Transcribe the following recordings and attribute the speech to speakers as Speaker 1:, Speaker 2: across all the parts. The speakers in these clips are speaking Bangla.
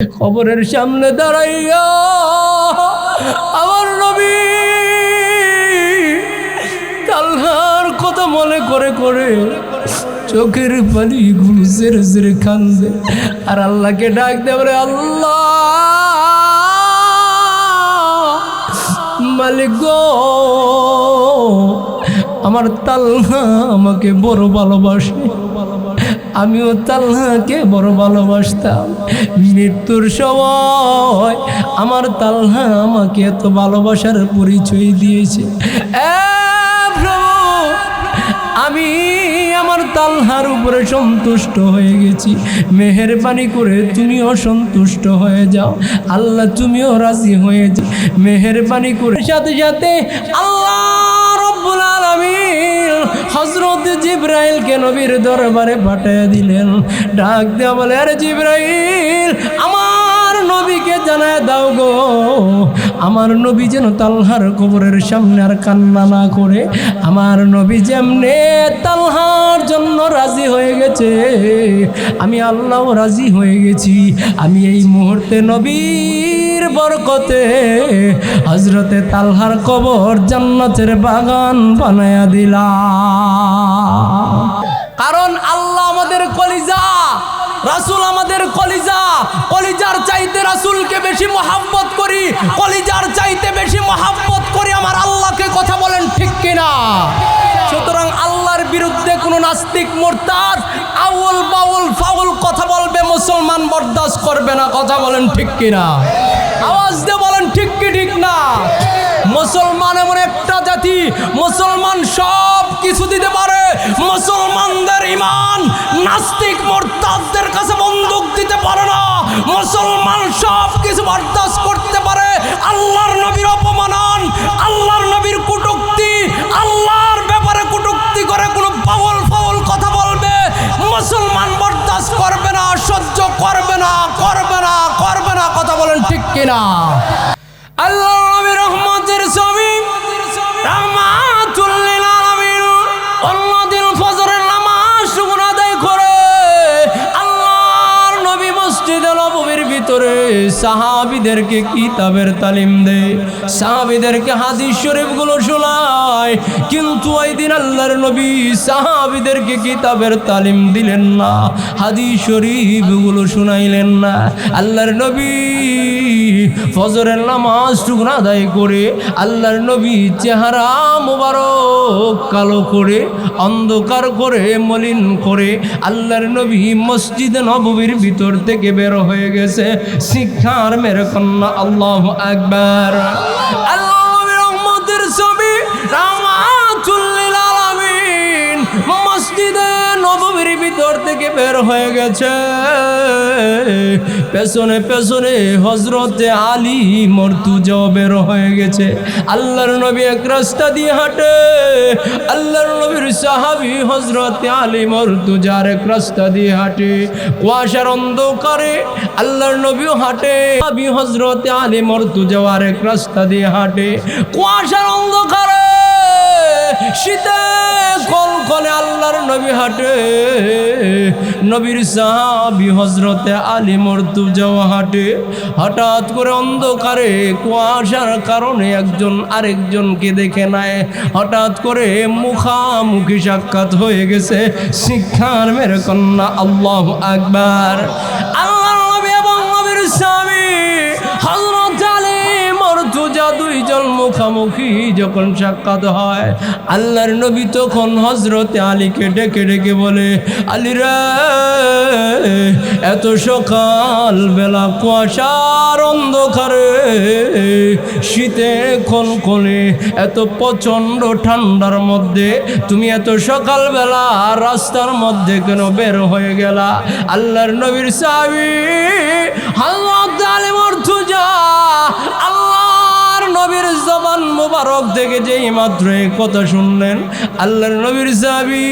Speaker 1: কবরের সামনে দাঁড়াইয়া আমার নবী তালহার কথা মনে করে করে চোখের পানিগুলো ঝেড়ে ঝেড়ে কান্দে আর আল্লাহকে ডাক দেবে, আল্লাহ মালিক গো, আমার তালহা আমাকে বড় ভালোবাসে, আমিও তালহাকে বড় ভালোবাসতাম। মৃত্যুর সময় আমার তালহা আমাকে এত ভালোবাসার পরিচয় দিয়েছে। আমি আমার তালহার উপরে সন্তুষ্ট হয়ে গেছি, মেহেরবানি করে তুমিও সন্তুষ্ট হয়ে যাও, আল্লাহ তুমিও রাজি হয়ে যাও মেহেরবানি করে। সাথে সাথে আল্লাহ রব্বুল আলামিন হযরত জিবরাইলকে নবীর দরবারে পাঠিয়ে দিলেন। ডাক দেয়া বলে, আরে জিবরাইল, আমার নবীকে জানায় দাও গো, আমার নবী যেন তালহার কবরের সামনে আর কান্না না করে। আমার নবী যেমনে তালহার জন্য রাজি হয়ে গেছে, আমি আল্লাহ রাজি হয়ে গেছি। আমি এই মুহূর্তে নবীর বরকতে হযরতে তালহার কবর জান্নাতের বাগান বানায়া দিলাম। কারণ আল্লাহ আমাদের কলিজা, রাসূল আমাদের কলিজা, কলিজার চাইতে রাসূলকে বেশি মহব্বত করি, কলিজার চাইতে বেশি মহব্বত করি আমার আল্লাহকে। কথা বলেন ঠিক কিনা? সুতরাং আল্লাহর বিরুদ্ধে কোনো নাস্তিক মুরতাদ আউল বাউল ফাউল কথা বলবে, মুসলমান বরদাস্ত করবে না। কথা বলেন ঠিক কিনা? আওয়াজ দিয়ে বলেন ঠিক কি ঠিক না? মুসলমান এমন একটা জাতি, মুসলমান সব কিছু দিতে পারে, মুসলমানদের ঈমান নাস্তিক মুরতাদদের কাছে বন্দুক দিতে পারে না। মুসলমান সব কিছু বরদাস্ত করতে পারে, আল্লাহর নবীর অপমান, আল্লাহর নবীর কটূক্তি, আল্লাহর ব্যাপারে কটূক্তি করে কোনো পাগল ফাউল কথা বলবে, মুসলমান বরদাস্ত করবে না, সহ্য করবে না, করবে না, করবে না। কথা বলেন ঠিক কিনা? আল্লাহর নবী রহমতের ছবি, রাহমাতুল লিল আলামিন, অন্যদিন ফজরের নামাজ শুকর আদায় করে আল্লাহর নবী মসজিদে নববীর ভিতরে সাহাবীদেরকে কিতাবের তালিম দেয়, সাহাবীদেরকে হাদিস শরীফগুলো শোনায়। কিন্তু ওই দিন আল্লাহর নবী সাহাবীদেরকে কিতাবের তালিম দিলেন না, হাদিস শরীফগুলো শুনাইলেন না। আল্লাহর নবী ফজরের নামাজ শুকর আদায় করে আল্লাহর নবী চেহারা মুবারক কালো করে, অন্ধকার করে, মলিন করে আল্লাহর নবী মসজিদে নববীর ভিতর থেকে বের হয়ে গেছে। শিক্ষার মেরে কন্যা আল্লাহু আকবার। আল্লাহ নবীর রহমতের ছবি, রাহমাতুল লিল আলামিন মসজিদে নববীর ভিতর থেকে বের হয়ে গেছে। পেছনে পেছনে হযরতে আলী মর্তুজা বের হয়ে গেছে। আল্লাহর নবী এক রাস্তা দিয়ে হাঁটে, আল্লাহর নবীর সাহাবী হযরতে আলী মর্তুজা এক রাস্তা দিয়ে হাঁটে। কুয়াশার অন্ধকারে আল্লাহর নবীও হাঁটে, সাহাবী হযরতে আলী মর্তুজা আরেক রাস্তা দিয়ে হাঁটে। কুয়াশার অন্ধকারে শীতে কনকনে আল্লাহর নবী হাঁটে, নবীর সাহাবী হযরতে আলী মর্তুজা হাঁটে। হঠাৎ করে অন্ধকারে কুয়াশার কারণে একজন আরেকজনকে দেখে নেয়, হঠাৎ করে মুখামুখি সাক্ষাৎ হয়ে গেছে। শিক্ষার মেরে কন্যা আল্লাহু আকবার। আল্লাহর নবী এবং নবীর স্বামী হযরত আলী মর্তুজা দুইজন মুখামুখি যখন সাক্ষাৎ হয়, আল্লাহর নবী তখন হযরতে আলীকে ডেকে ডেকে বলে, আলী রে, এত সকাল বেলা কুয়াশার অন্ধকারে শীতে কনকনে এত প্রচণ্ড ঠান্ডার মধ্যে তুমি এত সকালবেলা রাস্তার মধ্যে কেন বের হয়ে গেলা? আল্লাহর নবীর সাহাবী হযরত আলী মর্তুজা আল্লাহর নবীর জবান মুবারক থেকে যেই মাত্র এই কথা শুনলেন, আল্লাহর নবীর সাহাবী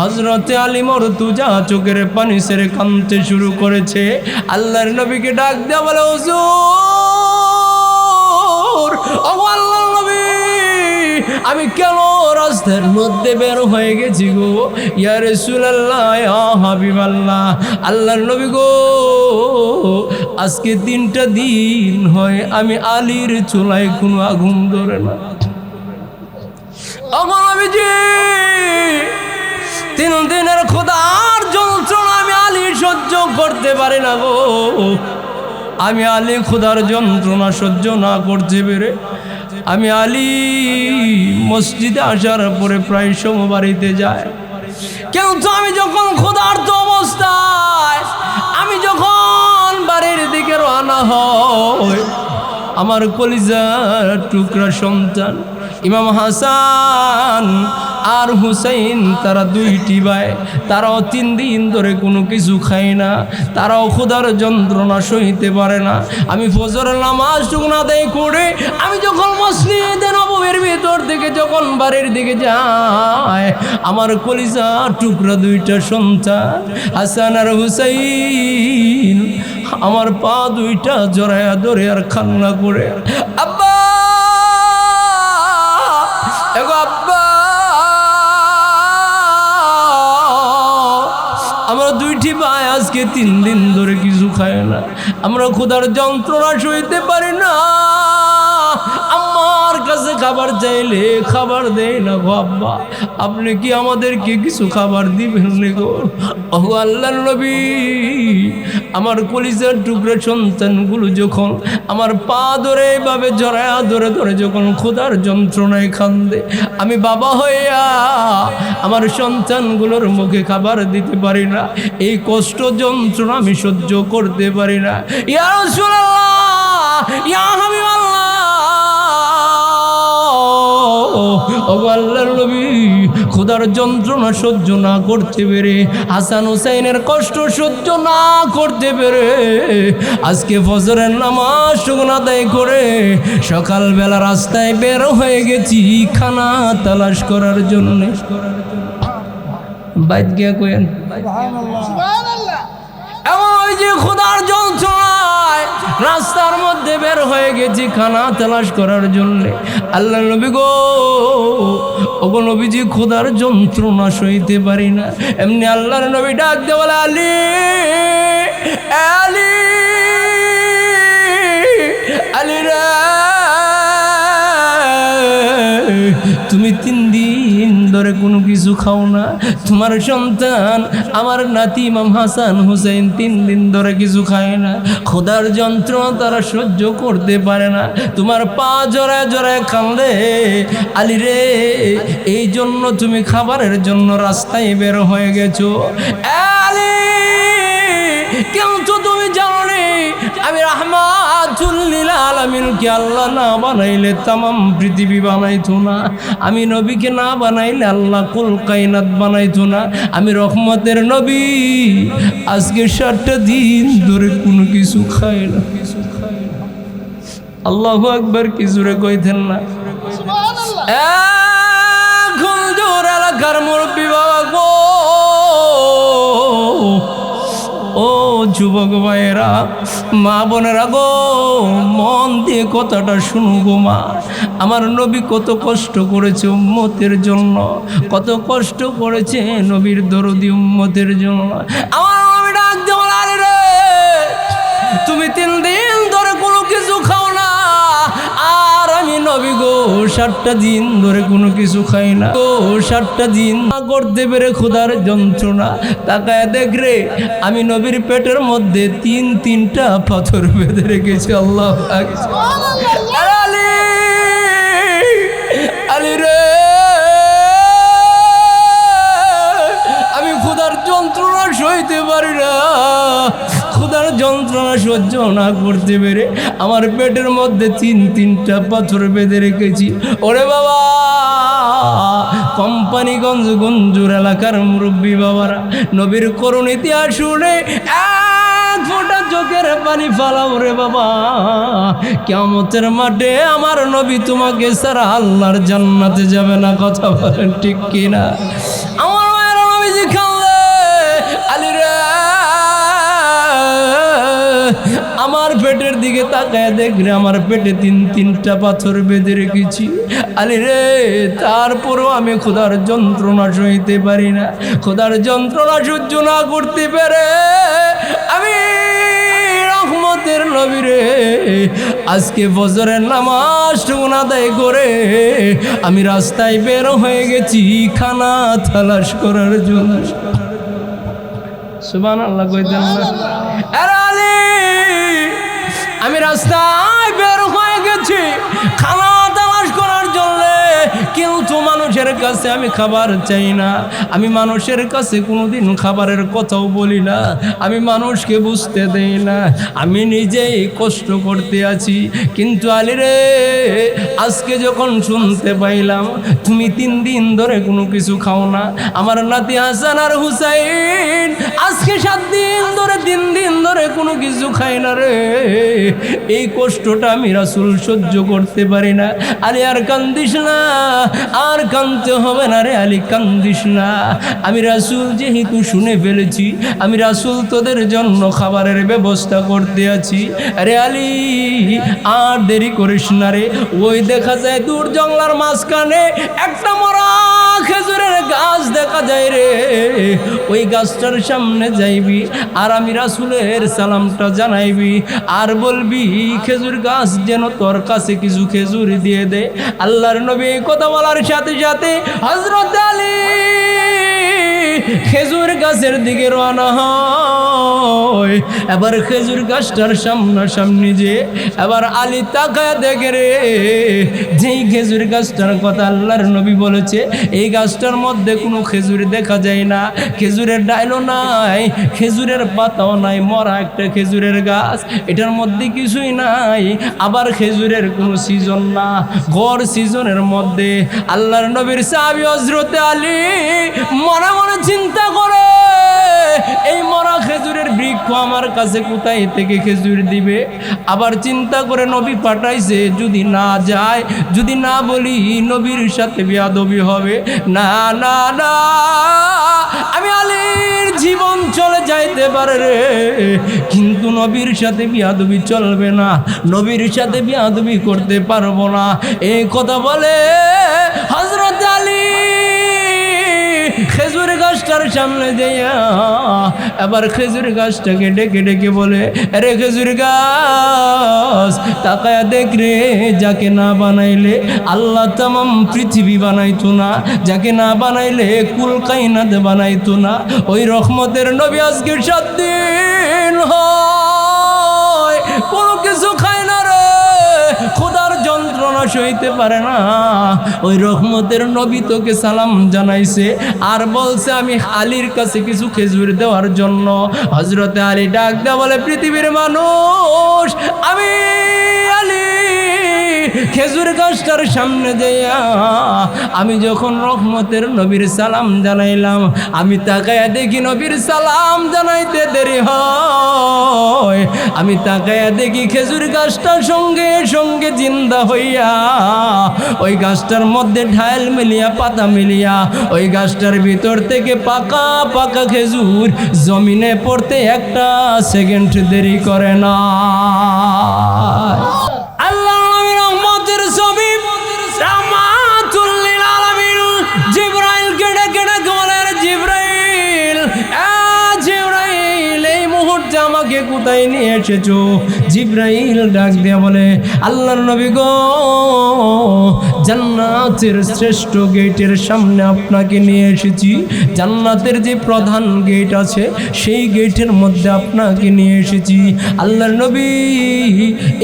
Speaker 1: হযরতে আলী মর্তুজা চোখের পানি ছেড়ে কাঁদতে শুরু করেছে। আল্লাহর নবীকে ডাক দেয়া বলে, হুজুর, ও আল্লাহর নবী, আমি কেন রাস্তার মধ্যে বের হয়ে গেছি গো ইয়া রাসূলুল্লাহ ইয়া হাবিবাল্লাহ আল্লাহর নবী গো আজকে 3টা দিন হয় আমি আলীর চুলায় কোনো আগুন ধরে না আমার নবীজি 3 দিনের খোদার যন্ত্রণা আমি আলী সহ্য করতে পারি না গো আমি আলী খোদার যন্ত্রণা সহ্য না করতে পেরে আমি আলী মসজিদে আসার পরে প্রায় সময় বাড়িতে যায় কিন্তু আমি যখন ক্ষুধার্ত অবস্থায় আমি যখন বাড়ির দিকে রওনা হই আমার কলিজার টুকরা সন্তান ইমাম হাসান আর হুসাইন তারা 2টি ভাই তারাও 3 দিন ধরে কোনো কিছু খায় না তারাও ক্ষুধার যন্ত্রণা সইতে পারে না আমি ফজরের নামাজ টুকনা আদায় করে আমি যখন মসজিদে নববীর ভিতর থেকে যখন বাড়ির দিকে যাই আমার কলিজা টুকরা 2টা সন্তান হাসান আর হুসাইন আমার পা 2টা জড়ায়া ধরে আর কান্না করে আব্বা এগো আব্বা আমরা 2টি ভাই আজকে 3 দিন ধরে কিছু খায় না আমরা ক্ষুধার যন্ত্রণা সইতে পারি না আমার কাছে খাবার চাইলে খাবার দেয় না গো আব্বা আপনি কি আমাদেরকে কিছু খাবার দিবেন না গো ও আল্লাহর নবী আমার কলিজার টুকরা সন্তানগুলো যখন আমার পা ধরে এইভাবে জড়ায়া ধরে ধরে যখন ক্ষুধার যন্ত্রণায় কান্দে আমি বাবা হইয়া আমার সন্তানগুলোর মুখে খাবার দিতে পারি না এই কষ্ট যন্ত্রণা আমি সহ্য করতে পারি না ইয়া রাসূলুল্লাহ ইয়া হাবিবাল্লাহ ও আল্লাহর নবী ক্ষুধার যন্ত্রণা সহ্য না করতে পেরে হাসান হুসাইনের কষ্ট সহ্য না করতে পেরে আজকে ফজরের নামাজ আদায় করে সকালবেলা রাস্তায় বের হয়ে গেছি খানা তালাশ করার জন্য বাইত গিয়া কইেন সুবহানাল্লাহ এমন ওই যে ক্ষুধার যন্ত্রণায় রাস্তার মধ্যে বের হয়ে গেছি খানা তালাশ করার জন্য আল্লাহ নবী গো ওগো নবীজি ক্ষুধার যন্ত্রণা সইতে পারি না এমনি আল্লাহর নবী ডাক দিয়ে বলে আলী আলী আলী রে তুমি 3 দিন ধরে কোনো কিছু খাও না তোমার সন্তান আমার নাতি ইমাম হাসান হুসাইন 3 দিন ধরে কিছু খায় না ক্ষুধার যন্ত্রণা তারা সহ্য করতে পারে না তোমার পা জড়ায় জড়ায় কান্দে আলী রে এই জন্য তুমি খাবারের জন্য রাস্তায় বের হয়ে গেছো আলী কিন্তু তুমি জানো নি আমি রাহমাতুল লিল আলামিনকে আল্লাহ না বানাইলে तमाम পৃথিবী বানাইতো না আমি নবীকে না বানাইলে আল্লাহ কুল কায়নাত বানাইতো না আমি রহমতের নবী আজকে 7টা দিন ধরে কোনো কিছু খাই না আল্লাহু আকবার কি জোরে কইতেন না সুবহানাল্লাহ এখন জোরে এলাকার মুরব্বি বাবা গো ও যুবক ভাইয়েরা মা বোনেরা গো মন দিয়ে কথাটা শুনো গো মা আমার নবী কত কষ্ট করেছে উম্মতের জন্য কত কষ্ট করেছে নবীর দরদি উম্মতের জন্য আমার নবী ডাক দিয়ে বলে আলী রে তুমি 3 দিন ধরে কোনো কিছু খাও না আর আমি নবী গো 7টা দিন ধরে কোনো কিছু খাই না গো 7টা দিন করতে পেরে ক্ষুধার যন্ত্রণা তাকায় দেখ রে আমি নবীর পেটের মধ্যে 3টা পাথর বেঁধে রেখেছি আল্লাহ আলী আলী রে আমি ক্ষুধার যন্ত্রণা সইতে পারি না ক্ষুধার যন্ত্রণা সহ্য না করতে পেরে আমার পেটের মধ্যে 3টা পাথর বেঁধে রেখেছি ওরে বাবা কোম্পানিগঞ্জ গঞ্জুর এলাকার মুরব্বী বাবারা নবীর করুণ ইতিহাস শুনে এক ফোঁটা চোখের পানি ফালাও রে বাবা কিয়ামতের মাঠে আমার নবী তোমাকে ছাড়া আল্লাহর জান্নাতে যাবে না কথা বলেন ঠিক কিনা আমার মায়ের নবীজি খালে আলী রে আমার পেটের দিকে তাকায় দেখলে আমার পেটে তিনটা পাথর বেঁধে রেখেছি। আলী রে, তারপরও আমি খোদার যন্ত্রণা সইতে পারি না। খোদার যন্ত্রণা সহ্য না করতে পেরে আমি রহমতের নবী রে আজকে ফজরের নামাজ আদায় করে আমি রাস্তায় বের হয়ে গেছি খানা তালাশ করার জন্য। সুবহানাল্লাহ কইতেন না? আরে আলী, আমি রাস্তায় বের হয়ে গেছি খানা তালাশ করার জন্য, কিন্তু মানুষের কাছে আমি খাবার চাই না। আমি মানুষের কাছে কোনোদিন খাবারের কথাও বলি না। আমি মানুষকে বুঝতে দেই না। আমি নিজেই কষ্ট করতে আছি। কিন্তু আলী রে, আজকে যখন শুনতে পাইলাম তুমি 3 দিন ধরে কোনো কিছু খাও না, আমার নাতি হাসান আর হুসাইন আজকে 7 দিন ধরে 3 দিন ধরে কোনো কিছু খায় না রে, এই কষ্টটা আমি রাসূল সহ্য করতে পারি না। আলী আর কান্দিস না, আর কাঁদতে হবে না রে আলী, কান্দিস না। আমি রাসূল যেহেতু শুনে ফেলেছি, আমি রাসূল তোদের জন্য খাবারের ব্যবস্থা করতে আছি। আরে আলী, আর দেরি করিস না রে। ওই দেখা যায় দূর জঙ্গলার মাঝখানে একটা মরা খেজুরের গাছ দেখা যায় রে, ওই গাছটার সামনে যাইবি আর আমি রাসূলের সালামটা জানাইবি আর বলবি খেজুর গাছ যেন তোর কাছে কিছু খেজুর দিয়ে দে। আল্লাহর নবী কথা বলার সাথে সাথে হযরত আলী খেজুর গাছের দিকে রওনা হয়। এবার খেজুর গাছটার সামনাসামনি যে এবার আলী তাকায় দেখে রে, যেই খেজুর গাছটার কথা আল্লাহর নবী বলেছে এই গাছটার মধ্যে কোনো খেজুর দেখা যায় না। খেজুরের ডাইলও নাই, খেজুরের পাতাও নাই, মরা একটা খেজুরের গাছ, এটার মধ্যে কিছুই নাই। আবার খেজুরের কোনো সিজন না, গড় সিজনের মধ্যে আল্লাহর নবীর সাহাবী হযরত আলী মনে মনে চিন্তা করে, এই মরা খেজুরের বৃক্ষ আমার কাছে কোথায় থেকে খেজুর দিবে। আবার চিন্তা করে নবী পাঠাইছে, যদি না যায়, যদি না বলি নবীর সাথে বেয়াদবি হবে। না না না, আমি আলীর জীবন চলে যাইতে পারে রে, কিন্তু নবীর সাথে বেয়াদবি চলবে না, নবীর সাথে বেয়াদবি করতে পারবো না। এই কথা বলে হযরত আলী খেজুর গাছটার সামনে যাইয়া এবার খেজুর গাছটাকে ডেকে ডেকে বলে, আরে খেজুর গাছ তাকায়া দেখ রে, যাকে না বানাইলে আল্লাহ তামাম পৃথিবী বানাইতো না, যাকে না বানাইলে কুল কায়নাত বানাইতো না, ওই রহমতের নবী আজকে 7 দিন হয় কোনো কিছু খায় না রে, খোদার যন্ত্রণা সইতে পারে না। ওই রহমতের নবী তোকে সালাম জানাইছে আর বলছে আমি আলীর কাছে কিছু খেজুর দেওয়ার জন্য। হযরতে আলী ডাক দেয়া বলে, পৃথিবীর মানুষ, আমি আলী খেজুর গাছটার সামনে যাইয়া আমি যখন রহমতের নবীর সালাম জানাইলাম, আমি তাকায়া দেখি নবীর সালাম জানাইতে দেরি হয়। আমি তাকায়া দেখি খেজুর গাছটার সঙ্গে সঙ্গে জিন্দা হইয়া ওই গাছটার মধ্যে ঢাল মিলিয়া পাতা মিলিয়া ওই গাছটার ভিতর থেকে পাকা পাকা খেজুর জমিনে পড়তে 1 সেকেন্ড দেরি করে না। আল্লাহ নবীর রহমতের ছবি রাহমাতুল লিল আলামিন জিবরাইলকে ডেকে ডেকে বলেন, জিবরাইল, জিবরাইল, এই মুহূর্তে আমাকে কোথায় নিয়ে এসেছো? জিবরাইল ডাক দিয়ে বলে, আল্লাহর নবী গো, জান্নাতের শ্রেষ্ঠ গেটের সামনে আপনাকে নিয়ে এসেছি। জান্নাতের যে প্রধান গেট আছে সেই গেটের মধ্যে আপনাকে নিয়ে এসেছি। আল্লাহর নবী,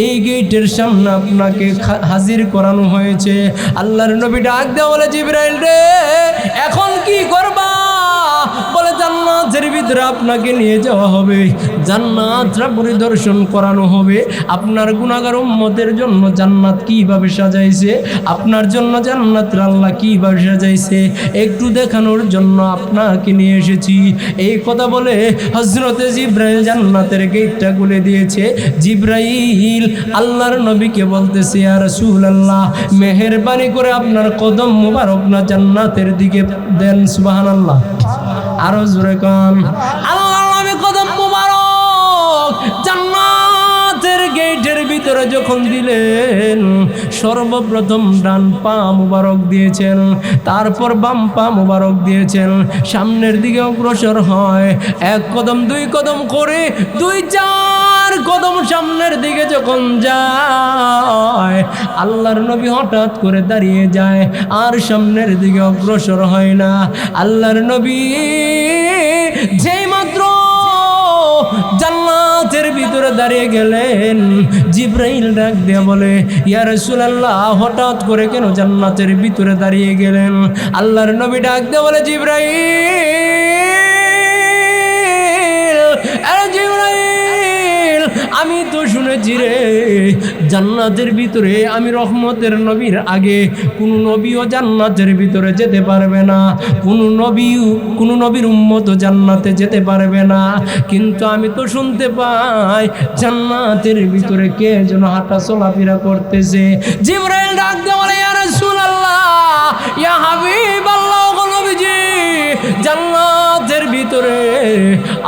Speaker 1: এই গেটের সামনে আপনাকে হাজির করানো হয়েছে। আল্লাহর নবী ডাক দেওয়া বলে, জিবরাইল রে, এখন কি করবা? বলে, জান্নাতের ভিতরে আপনাকে নিয়ে যাওয়া হবে, জান্নাতটা পরিদর্শন করানো হবে। আপনার গুনাহগার উম্মতের জন্য জান্নাত কিভাবে সাজাইছে, আপনার জন্য জান্নাতের আল্লাহ কিভাবে সাজাইছে একটু দেখানোর জন্য আপনাকে নিয়ে এসেছি। এই কথা বলে হযরতে জিবরাইল জান্নাতের গেটটা খুলে দিয়েছে। জিবরাইল আল্লাহর নবীকে বলতেছে, ইয়া রাসূলুল্লাহ, মেহেরবানি করে আপনার কদম মুবারক না জান্নাতের দিকে দেন। সুবহানাল্লাহ, আরো জোরে কান। আল্লাহর নবী কদম মুবারক জান্নাত পিঠের ভিতরে যখন দিলেন, সর্বপ্রথম ডান পা মুবারক দিয়েছেন, তারপর বাম পা মুবারক দিয়েছেন, সামনের দিকে অগ্রসর হয়, 1 কদম 2 কদম করে 2-4 কদম সামনের দিকে যখন যায়, আল্লাহর নবী হঠাৎ করে দাঁড়িয়ে যায়, আর সামনের দিকে অগ্রসর হয় না। আল্লাহর নবী যেই মাত্র জান্নাতের ভিতরে দাঁড়িয়ে গেলেন, জিবরাইল ডাক দিয়ে বলে, ইয়া রাসূলুল্লাহ, হঠাৎ করে কেন জান্নাতের ভিতরে দাঁড়িয়ে গেলেন? আল্লাহর নবী ডাক দিয়ে বলে, জিবরাইল, আমি তো শুনেছি রে, জান্নাতের ভিতরে আমি রহমতের নবীর আগে কোনো নবীও জান্নাতের ভিতরে যেতে পারবে না, কোনো নবীর উম্মতও জান্নাতে যেতে পারবে না। কিন্তু আমি তো শুনতে পাই জান্নাতের ভিতরে কে যেন হাঁটা চলাফেরা করতেছে। জিবরাইল ডাক দিয়ে বলে, ইয়া রাসূলুল্লাহ, ইয়া হাবিবাল্লাহ, নবীজি, জান্নাতের ভিতরে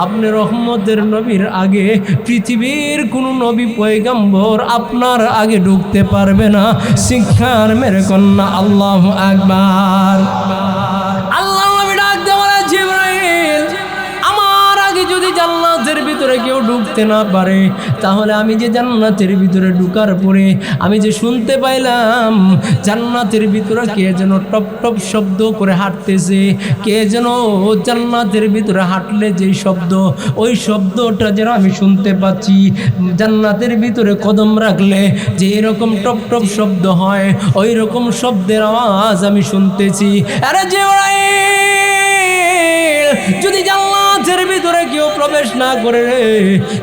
Speaker 1: আপনি রহমতের নবীর আগে পৃথিবীর কোন নবী পয়গম্বর আপনার আগে ঢুকতে পারবে না। শিক্ষার মেরে কন্যা আল্লাহু আকবার। আল্লাহ নবী ডাক দিয়ে বলে, জিবরাইল, আমার আগে যদি জান্নাতের ভিতরে কেউ ঢুকতে না পারে, তাহলে আমি যে জান্নাতের ভিতরে ঢুকার পরে আমি যে শুনতে পাইলাম জান্নাতের ভিতরে কে যেন টপ টপ শব্দ করে হাঁটতেছে, কে যেন জান্নাতের ভিতরে হাঁটলে যে শব্দ, ওই শব্দটা যেন আমি শুনতে পাচ্ছি। জান্নাতের ভিতরে কদম রাখলে যে এরকম টপ টপ শব্দ হয়, ওই রকম শব্দের আওয়াজ আমি শুনতেছি। আরে জিবরাইল, যদি জান্নাতের ভিতরে কেউ প্রবেশ না করে,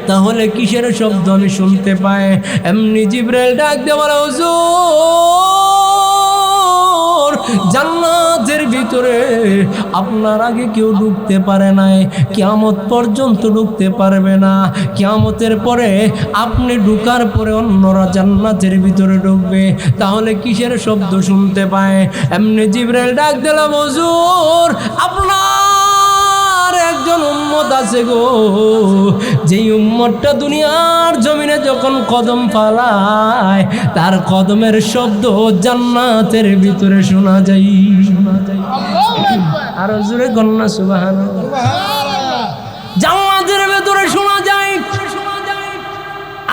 Speaker 1: তাহলে কিসের শব্দ আমি শুনতে পাই? এমনি জিবরাইল ডাক দিয়ে বলে, হুজুর, জান্নাতের ভিতরে আপনার আগে কেউ ঢুকতে পারে নাই, কিয়ামত পর্যন্ত ঢুকতে পারবে না। কিয়ামতের পরে আপনি ঢুকার পরে অন্যরা জান্নাতের ভিতরে ঢুকবে, তাহলে কিসের শব্দ শুনতে পায়? এমনি জিবরাইল ডাক দিলাম, হুজুর, আপনার একজন উম্মত আছে গো, যেই উম্মতটা দুনিয়ার জমিনে যখন কদম ফালায়, তার কদমের শব্দ জান্নাতের ভিতরে শোনা যায়। আর জোরে কন্যা সুবহানাল্লাহ। জান্নাতের ভিতরে শোনা যায়।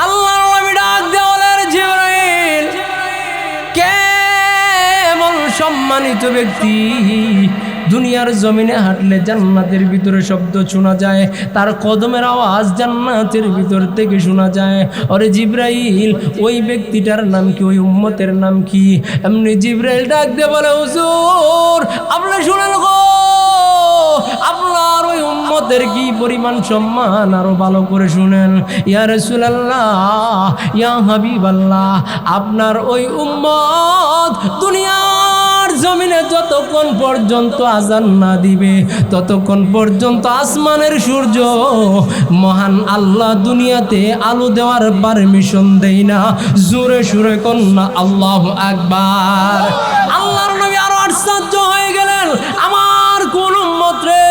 Speaker 1: আল্লাহর নবী ডাক দিয়ে বলেন, জিবরাইল, কেমন সম্মানিত ব্যক্তি দুনিয়ার জমিনে হাঁটলে জান্নাতের ভিতরে শব্দ শোনা যায়, তার কদমের আওয়াজ জান্নাতের ভিতর থেকে শোনা যায়। ওরে জিবরাইল, ওই ব্যক্তিটার নাম কি, ওই উম্মতের নাম কি? এমনি জিবরাইল ডাক দিয়ে বলে, হুজুর, আপনি শুনেন গো, আপনার ওই উম্মতের কি পরিমাণ সম্মান, আরো ভালো করে শুনেন। ইয়া রাসূলুল্লাহ, ইয়া হাবিবাল্লাহ, আপনার ওই উম্মত দুনিয়ার জমিনে যতক্ষণ পর্যন্ত আজান না দিবে, ততক্ষণ পর্যন্ত আসমানের সূর্য মহান আল্লাহ দুনিয়াতে আলো দেওয়ার পারমিশন দেয় না। জোরে সুরে কন্যা আল্লাহু আকবার। আল্লাহর নবী আরো আশ্চর্য হয়ে গেলেন, আমার কোন উম্মত রে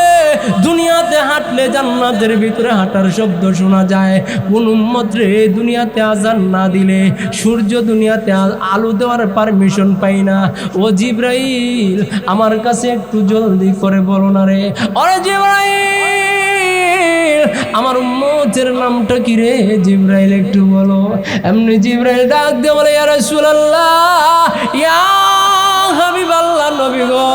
Speaker 1: দুনিয়াতে হাঁটলে জান্নাতের ভিতরে হাঁটার শব্দ শোনা যায়, কোন উম্মত রে দুনিয়াতে আজান না দিলে সূর্য দুনিয়াতে আলো দেওয়ার পারমিশন পাই না। ও জিবরাইল, আমার কাছে একটু জলদি করে বলো না রে। ওরে জিবরাইল, আমার উম্মতের নামটা কি রে? জিবরাইল, একটু বলো। এমনি জিবরাইল ডাক দিয়ে বলে, ইয়া রাসূলুল্লাহ, ইয়া হাবিবাল্লাহ, নবী গো,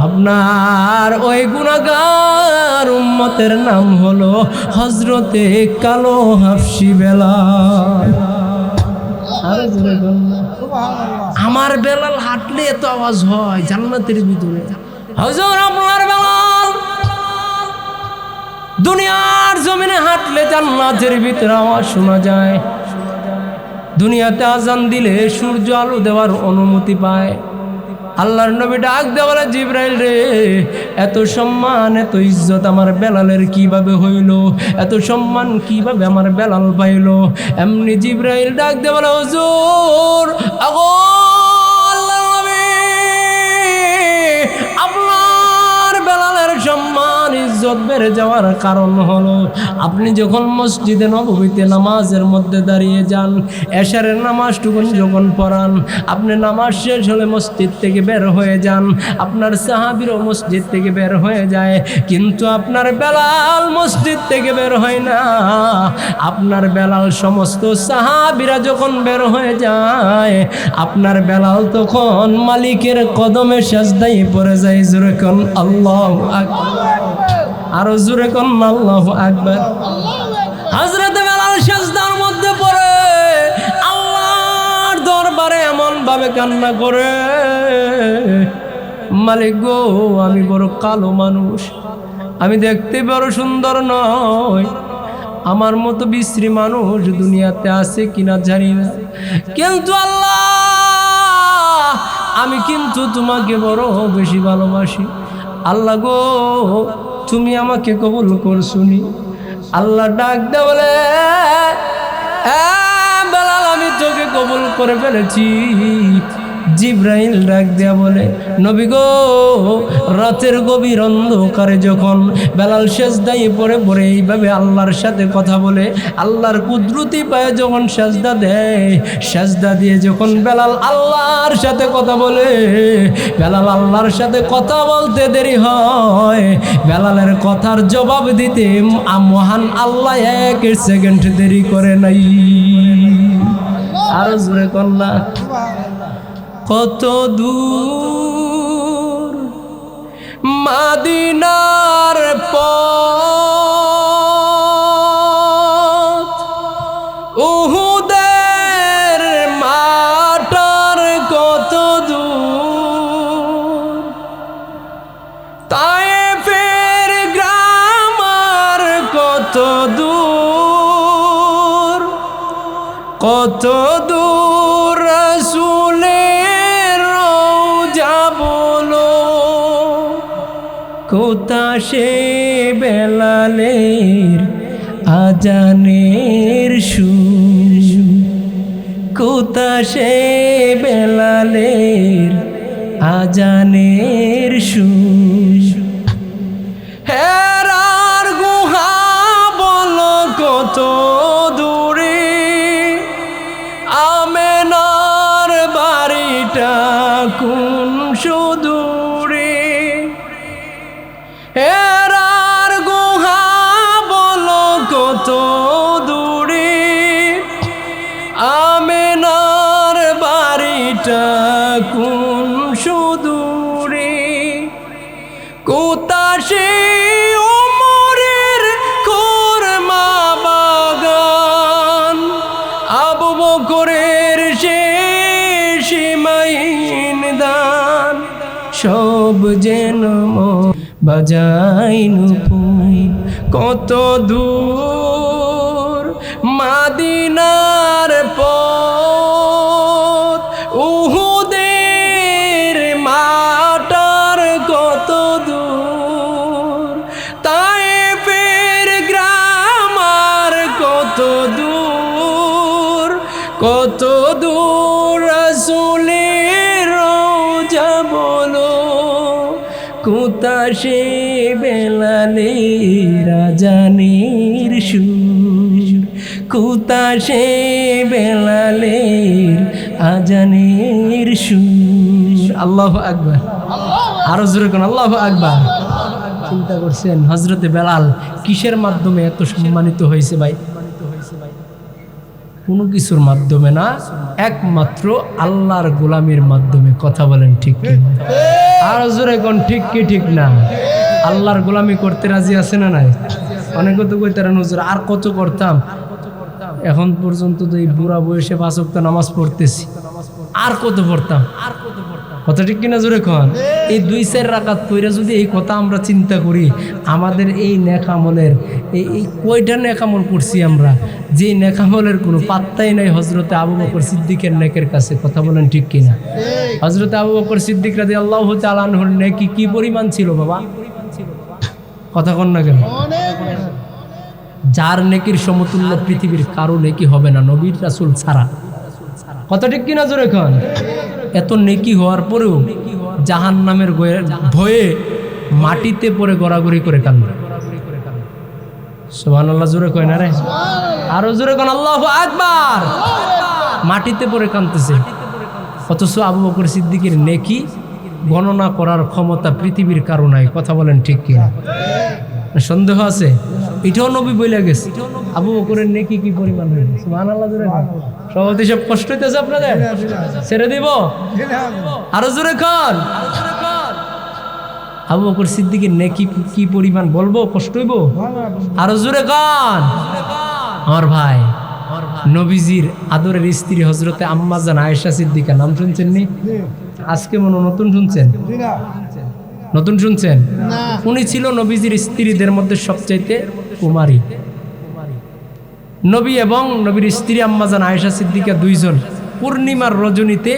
Speaker 1: আপনার ওই গুনাহগার উম্মতের নাম হলো হযরতে কালো হাফসি বেলাল। আমার বেলাল হাঁটলে এত আওয়াজ হয় জান্নাতের ভিতরে। হুজুর, আপনার বেলাল দুনিয়ার জমিনে হাঁটলে জান্নাতের ভিতরে আওয়াজ শোনা যায়। দুনিয়াতে আজান দিলে সূর্য আলো দেওয়ার অনুমতি পায়। আল্লাহর নবী ডাক দিয়ে বলে, জিবরাইল রে, এত সম্মান এত ইজ্জত আমার বেলালের কিভাবে হইল? এত সম্মান কিভাবে আমার বেলাল পাইল? এমনি জিবরাইল ডাক দিয়ে বলে, হুজুর, আগো আল্লাহর নবী, আপনার বেলালের সম্মান ইজ্জত বেড়ে যাওয়ার কারণ হলো আপনি যখন মসজিদে নববীতে নামাজের মধ্যে দাঁড়িয়ে যান, এশারের নামাজটুকুন যখন পড়ান, আপনি নামাজ শেষ হলে মসজিদ থেকে বের হয়ে যান, আপনার সাহাবীরও মসজিদ থেকে বের হয়ে যায়, কিন্তু আপনার বেলাল মসজিদ থেকে বের হয় না। আপনার বেলাল সমস্ত সাহাবীরা যখন বের হয়ে যায়, আপনার বেলাল তখন মালিকের কদমে সিজদায় পড়ে যায়। জোরে কোন আল্লাহু আকবার, আরো জোরে কোন আল্লাহু আকবার। হযরত বেলাল সিজদার মধ্যে পড়ে আল্লাহর দরবারে এমন ভাবে কান্না করে, মালিক গো, আমি বড় কালো মানুষ, আমি দেখতে বড় সুন্দর নয়, আমার মতো বিশ্রী মানুষ দুনিয়াতে আছে কিনা জানি না, কিন্তু আল্লাহ আমি কিন্তু তোমাকে বড় বেশি ভালোবাসি। আল্লাহ গো, তুমি আমাকে কবুল করছুনি। আল্লাহ ডাক দে বলে, বেলাল আমি তোকে কবুল করে ফেলেছি। জিব্রাইল ডাক দেয়া বলে, নবী গো, রাতের গভীর অন্ধকারে যখন বেলাল সিজদায় পড়ে পড়ে এইভাবে আল্লাহর সাথে কথা বলে, আল্লাহর কুদরতি পায়ে যখন সিজদা দেয়, সিজদা দিয়ে যখন বেলাল আল্লাহর সাথে কথা বলে, বেলাল আল্লাহর সাথে কথা বলতে দেরি হয়, বেলালের কথার জবাব দিতে মহান আল্লাহ 1 সেকেন্ড দেরি করে নাই। আরো জোরে কন্যা, কত দূর মদিনার পথ, উহুদের মাটার কত দূর, তায়েফের গ্রামার কত দূর, কত দূর রাসূলের রওজা বলো, কোথা সে বেলালের আজানের সুর, কোথা সে বেলালের আজানের সুর। হেরার গুহা বলো কত দূরে, আমেনার বাড়িটা কোন সুদূরে। হেরার গুহা বলো কত দূরে, আমেনার বাড়িটা কোন সুদূরে। কোথা সে ওমরের খুরমা বাগান, আবু বকরের শেষ মাইন দান, সব যেন বাজাই নুপুর। কত দূর মদিনার পথ, উহুদের মাটার কত দূর, তায়েফের গ্রামার কত দূর, কত দূর রাসূলের রওজা বলো, কোথা সে বেলালের আজানের সুর, কোথা সে বেলালের আজানের সুর। আল্লাহু আকবার, আরো জোরে কোন আল্লাহু আকবার। চিন্তা করছেন হযরতে বেলাল কিসের মাধ্যমে এত সম্মানিত হয়েছে ভাই? কোনো কিছুর মাধ্যমে না, একমাত্র আল্লাহর গোলামির মাধ্যমে। কথা বলেন ঠিক কি? আরো জোরে কোন ঠিক কি ঠিক না? আল্লাহর গোলামি করতে রাজি আছে না নাই? অনেকে তো কইতারেন হুজুর আর কত করতাম, এখন পর্যন্ত তো এই বুড়া বয়সে 5 ওয়াক্ত নামাজ পড়তেছি, আর কত পড়তাম। কথা ঠিক কিনা জোরে কোন? এই 2-4 রাকাত পড়ে যদি এই কথা আমরা চিন্তা করি, আমাদের এই নেক আমলের এই কয়টা নেক আমল করছি আমরা, যে নেক আমলের কোনো পাত্তাই নাই হযরতে আবু বকর সিদ্দিকের নেকের কাছে। কথা বলেন ঠিক কিনা? হযরতে আবু বকর সিদ্দিক রাদিয়াল্লাহু তাআলা আনহুর নেকি কি পরিমাণ ছিল বাবা? কথা কন না কেন? যার নেকির সমতুল্য পৃথিবীর কারো নেকি হবে না নবীর রাসূল ছাড়া। কথা ঠিক কিনা জোরে কোন? এত নেকি হওয়ার পরেও জাহান্নামের ভয়ে মাটিতে পড়ে গড়াগড়ি করে কান্দে। সুবহানাল্লাহ জোরে কয় না রে, আরো জোরে কোন আল্লাহু আকবার। মাটিতে পড়ে কাঁদতেছে, অথচ আবু বকর সিদ্দিকের নেকি গণনা করার ক্ষমতা পৃথিবীর কারো নাই। কথা বলেন ঠিক কিনা? সন্দেহ আছে? এটাও নবী বলে গেছে আবু বকরের নেকি কি পরিমাণ হইবে। সুবহানাল্লাহ জোরে কোন। সভাপতি সব কষ্ট হইতেছে আপনাদের? ছেড়ে দিব? আরো জোরে কোন। আবু বকর সিদ্দিকের নেকি কি পরিমাণ বলবো? কষ্ট হইব? আরো জোরে কোন। আমার ভাই, নবীজির আদরের স্ত্রী হযরতে আম্মা জান আয়েশা সিদ্দিকা, নাম শুনছেন নি? আজকে মনে নতুন শুনছেন? নতুন শুনছেন? উনি ছিল নবীজির স্ত্রীদের মধ্যে সবচাইতে কুমারী। নবী এবং নবীর স্ত্রী আম্মা জান আয়েশা সিদ্দিকা দুইজন পূর্ণিমার রজনীতে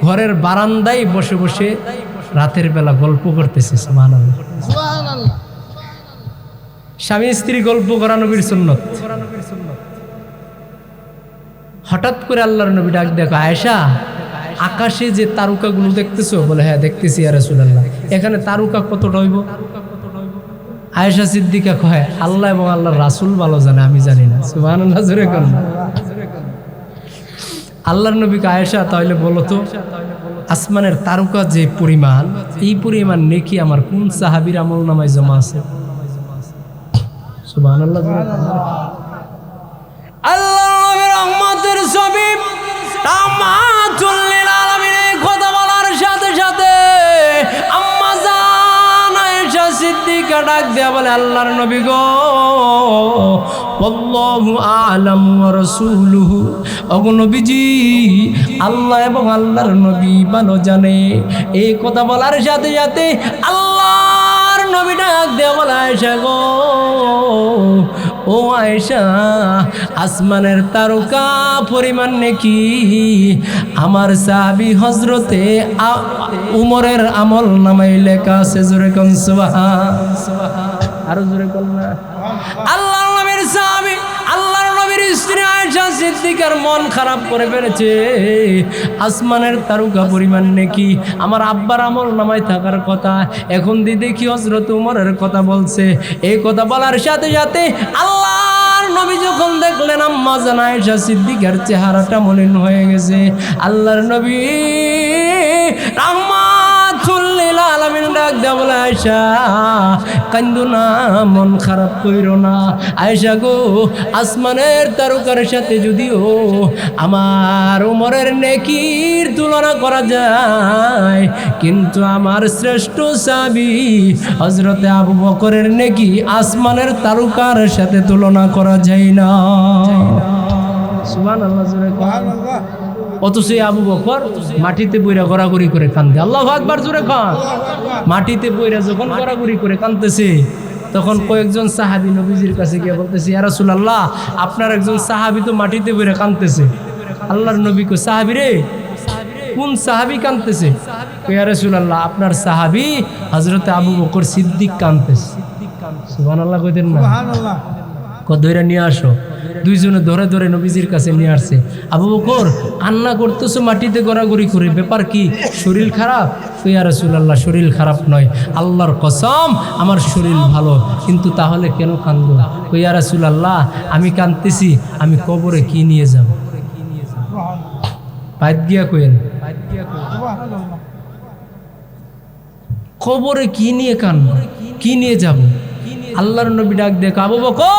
Speaker 1: ঘরের বারান্দায় বসে বসে রাতের বেলা গল্প করতেছে। সুবহানাল্লাহ। স্বামী স্ত্রী গল্প করা নবীর সুন্নত। হঠাৎ করে আল্লাহর নবী ডাক দেখো, আয়েশা আকাশে যে তারকাগুলো দেখতেছো? বলে হ্যাঁ দেখতেছি ইয়া রাসূলুল্লাহ। এখানে তারকা কতটা হইব? আয়েশা সিদ্দিকা কয় আল্লাহ এবং আল্লাহর রাসূল ভালো জানে, আমি জানি না। সুবহানাল্লাহ জোরে কোন। আল্লাহর নবীকে আয়েশা তাহলে বলো তো, আসমানের তারকা যে পরিমাণ, এই পরিমাণ নেকি আমার কোন সাহাবীর আমলনামায় জমা আছে? সুবহানাল্লাহ জোরে কোন। আল্লাহর নবীর রহমতের ছবি রাহমাতুল লিল আলামিন এই কথা বলার সাথে সাথে আম্মা জান আয়েশা সিদ্দিকা ডাক দেয়া বলে, আল্লাহর নবী গো, আল্লাহু আ'লাম ওয়া রাসূলুহু, ওগো নবীজি আল্লাহ এবং আল্লাহর নবী ভালো জানে। এই কথা বলার সাথে সাথে আল্লাহর নবী ডাক দেয়া বলে, আয়েশা গো, ও আয়েশা, আসমানের তারকা পরিমাণ নেকি আমার সাহাবী হযরতে উমরের আমল নামায় লেখা আছে। জোরে কোন সুবহান। আরো জোরে কোন না। আল্লাহর নবীর সাহাবী, আল্লাহর নবীর স্ত্রী আয়েশা সিদ্দিকার মন খারাপ করে ফেলেছে। আসমানের তারকা পরিমাণ নেকি আমার আব্বার আমল নামায় থাকার কথা, এখন দেখি হযরত উমরের কথা বলছে। এই কথা বলার সাথে সাথে আল্লাহর নবী যখন দেখলেন আম্মা জান আয়েশা সিদ্দিকার চেহারাটা মলিন হয়ে গেছে, আল্লাহর নবী রাহমাতুল লিল আলামিন ডাক দেয়া বলে, আয়েশা কান্দো না, মন খারাপ কইরো না। আয়েশা গো, আসমানের তারকার সাথে যদিও আমার উমরের নেকির তুলনা করা যায়, কিন্তু আমার শ্রেষ্ঠ সাহাবী হযরতে আবু বকরের নেকি আসমানের তারকার সাথে তুলনা করা যায় না। সুবহানাল্লাহ জোরে সুবহানাল্লাহ। অথচ আবু বকর মাটিতে বইরা গড়াগড়ি করে কান্দে। আল্লাহু আকবার জোরে কান। মাটিতে বইরা যখন গড়াগড়ি করে কান্দতেছে, তখন কয়েকজন সাহাবী নবীজির কাছে গিয়ে বলতেছে, ইয়া রাসূলুল্লাহ, আপনার একজন সাহাবী তো মাটিতে বইরা কান্দতেছে। আল্লাহর নবী কো, সাহাবী রে? কোন সাহাবী কান্দতেছে? ইয়া রাসূলুল্লাহ, আপনার সাহাবী হযরতে আবু বকর সিদ্দিক কান্দতেছে। সুবহানাল্লাহ কইতেন না? সুবহানাল্লাহ। ধরে নিয়ে আসো। দুইজনে ধরে ধরে নবীজির কাছে নিয়ে আসছে। আবু বকর, কান্না করতেছো মাটিতে গড়াগড়ি করে, ব্যাপার কি? শরীর খারাপ? ইয়া রাসূলুল্লাহ, শরীর খারাপ নয়, আল্লাহর কসম আমার শরীর ভালো, কিন্তু তাহলে কেন কান্দো? ইয়া রাসূলুল্লাহ, আমি কাঁদতেছি, আমি কবরে কি নিয়ে যাব? বাইত গিয়া কইেন, কবরে কি নিয়ে কান্দো, কি নিয়ে যাব? আল্লাহর নবী ডাক দেখ, আবু বকর,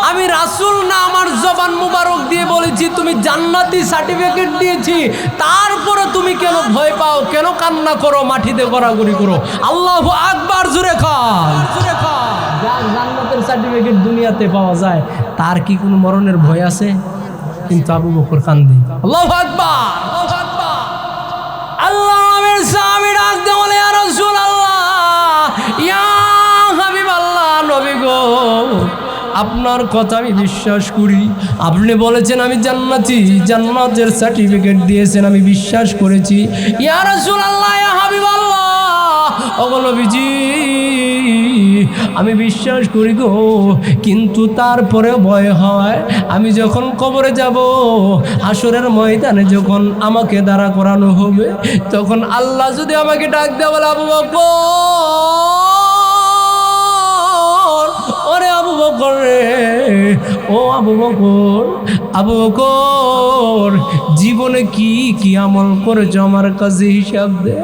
Speaker 1: আমি রাসূল না আমার জবান মুবারক দিয়ে বলেছি তুমি জান্নাতি সার্টিফিকেট দিয়েছি, তারপরে তুমি কেন ভয় পাও, কেন কান্না করো, মাটিতে গড়াগড়ি করো? আল্লাহু আকবার জোরে খান। যার জান্নাতের সার্টিফিকেট দুনিয়াতে পাওয়া যায়, তার কি কোনো মরণের ভয় আছে? কিন্তু আবু বকর কান্দে। আল্লাহু আকবার। আল্লাহর সাহাবী ডাক দিয়ে বলে, ইয়া রাসূলুল্লাহ, ইয়া হাবিবাল্লাহ, নবী গো, আপনার কথা আমি বিশ্বাস করি, আপনি বলেছেন আমি জান্নাতি, জান্নাতের সার্টিফিকেট দিয়েছেন, আমি বিশ্বাস করেছি। ইয়া রাসূলুল্লাহ, ইয়া হাবিবাল্লাহ, ওগো নবীজি, আমি বিশ্বাস করি গো, কিন্তু তারপরে ভয় হয়, আমি যখন কবরে যাব, হাসরের ময়দানে যখন আমাকে দাঁড়া করানো হবে, তখন আল্লাহ যদি আমাকে ডাক দেয় বলে, আবু বকর, ওরে আবু বকর রে, ও আবু বকর, আবু বকর, জীবনে কি কি আমল করেছো আমার কাছে হিসাব দে।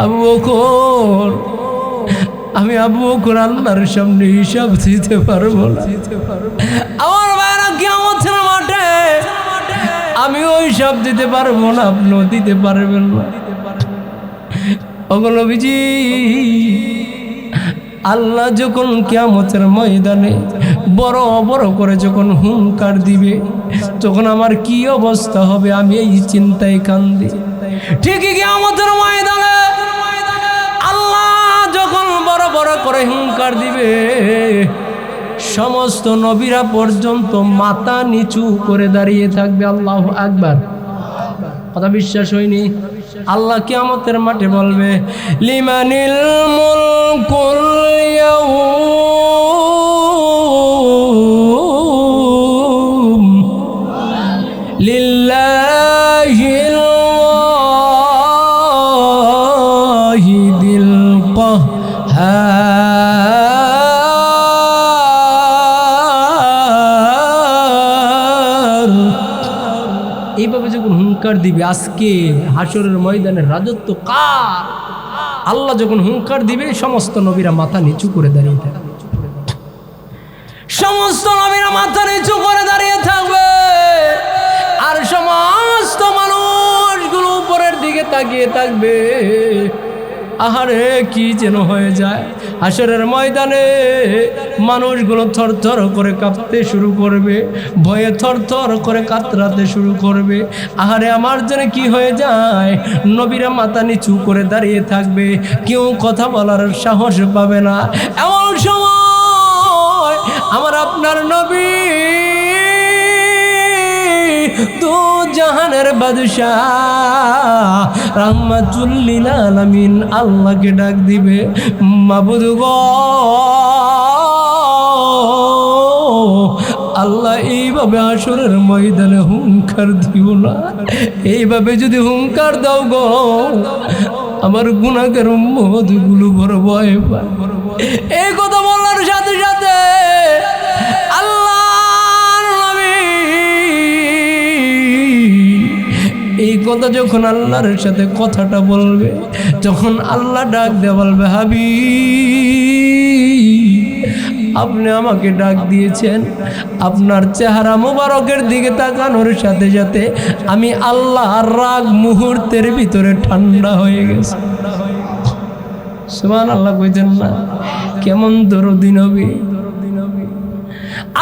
Speaker 1: আবু বকর, আমি আবু বকর আল্লাহর সামনে হিসাব দিতে পারবো না। আমার ভাইরা কিয়ামতের মাঠে আমি ওই হিসাব দিতে পারবো না, আপনিও দিতে পারবেন না। ওগো নবীজি, আল্লাহ যখন কিয়ামতের ময়দানে বড় বড় করে যখন হুঙ্কার দিবে, তখন আমার কি অবস্থা হবে আমি এই চিন্তায় কান্দি। ঠিকই কিয়ামতের ময়দানে আল্লাহ যখন বড় বড় করে হুঙ্কার দিবে, সমস্ত নবীরা পর্যন্ত মাথা নিচু করে দাঁড়িয়ে থাকবে। আল্লাহু আকবার। কথা বিশ্বাস হয়নি? আল্লাহ কিয়ামতের মাঠে বলবে, লিমানিল মুলকুল ইয়াউম লিল্লাহিল ওয়াহিদিল কাহ্হার। এইভাবে যখন হুঙ্কার দিবে, আজকে হাসরের ময়দানের রাজত্ব কার? আল্লাহ যখন হুঙ্কার দিবে, সমস্ত নবীরা মাথা নিচু করে দাঁড়িয়ে থাকবে। সমস্ত নবীরা মাথা নিচু করে দাঁড়িয়ে থাকবে, আর সমস্ত মানুষগুলো উপরের দিকে তাকিয়ে থাকবে। আহারে কি যেন হয়ে যায়। হাসরের ময়দানে মানুষগুলো থরথর করে কাঁপতে শুরু করবে, ভয়ে থরথর করে কাতরাতে শুরু করবে। আহারে আমার জন্য কি হয়ে যায়। নবীরা মাথা নিচু করে দাঁড়িয়ে থাকবে, কেউ কথা বলার সাহস পাবে না। এমন সময় আমার আপনার নবী দু জাহানের বাদশাহ রাহমাতুল লিল আলামিন আল্লাহকে ডাক দিবে, মাবুদ গো, আল্লাহ এইভাবে হাসরের ময়দানে হুঙ্কার দিও না। এইভাবে যদি হুঙ্কার দাও গো, আমার গুনাহগার উম্মতগুলো বড় ভয় পায়। এই কথা বলার সাথে সাথে এই কথা যখন আল্লাহর সাথে কথাটা বলবে, যখন আল্লাহ ডাক দিয়ে বলবে, হাবিব, আপনি আমাকে ডাক দিয়েছেন, আপনার চেহারা মুবারকের দিকে তাকানোর সাথে সাথে আমি আল্লাহর রাগ মুহূর্তের ভিতরে ঠান্ডা হয়ে গেছে। সুবহানাল্লাহ কইতেন না? কেমন দরদি নবী।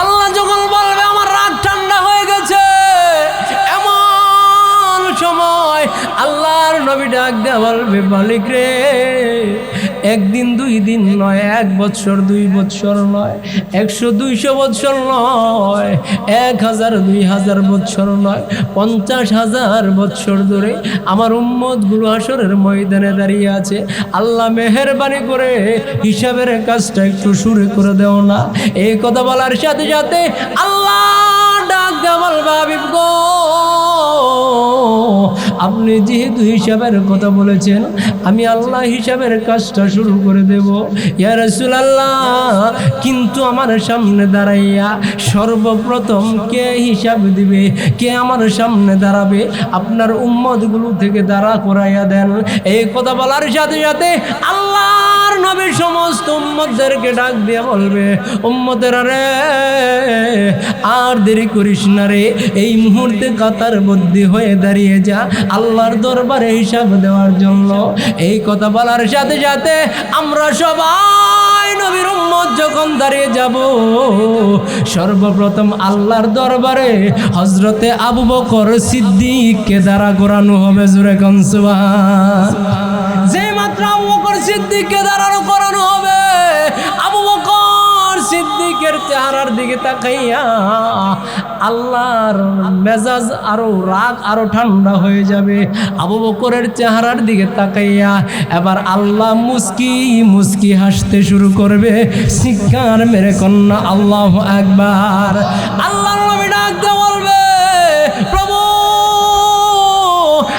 Speaker 1: আল্লাহ যখন বলবে আমার রাগ ঠান্ডা হয়ে গেছে, সময় আল্লাহর নবী ডাক দেয়া বলবে, মালিক রে, একদিন দুই দিন নয়, 1 বছর 2 বছর নয়, 100 200 বছর নয়, 1000 2000 বছর নয়, 50,000 বছর ধরে আমার উম্মতগুলো হাসরের ময়দানে দাঁড়িয়ে আছে। আল্লাহ মেহেরবানি করে হিসাবের কাজটা একটু শুরু করে দেও না। এই কথা বলার সাথে সাথে আল্লাহ ডাক দেয়া বলবে, হাবিব গো, আপনি যেহেতু হিসাবের কথা বলেছেন, আমি আল্লাহ হিসাবের কাজটা শুরু করে দেব। ইয়া রাসূলুল্লাহ, কিন্তু আমার সামনে দাঁড়াইয়া সর্বপ্রথম কে হিসাব দিবে, কে আমার সামনে দাঁড়াবে? আপনার উম্মতগুলো থেকে দাঁড়া করাইয়া দেন। এই কথা বলার সাথে সাথে আল্লাহর নবী সমস্ত উম্মতদেরকে ডাক দিয়ে বলবে, উম্মতেরা রে, আর দেরি করিস না রে, এই মুহূর্তে কাতার বদ্ধি হয়ে দাঁড়িয়ে যা আল্লাহর দরবারে হিসাব দেওয়ার জন্য। এই কথা বলার সাথে সাথে আমরা সবাই নবীর উম্মত যখন দাঁড়িয়ে যাব, সর্বপ্রথম আল্লাহর দরবারে হযরতে আবু বকর সিদ্দিককে দাঁড়া করানো হবে। জোরে কোন সুবহান। যে মাত্র আবু বকর সিদ্দিককে দাঁড়ানো করানো হবে, আবু বকর সিদ্দিকের চেহারার দিকে তাকাইয়া আল্লাহর মেজাজ আরো রাগ আরো ঠান্ডা হয়ে যাবে। আবু বকরের চেহারার দিকে তাকাইয়া এবার আল্লাহ মুস্কি মুস্কি হাসতে শুরু করবে। চিৎকার মেরে কন্যা আল্লাহু আকবার। আল্লাহর নবী ডাক দিয়ে বলবে, প্রভু,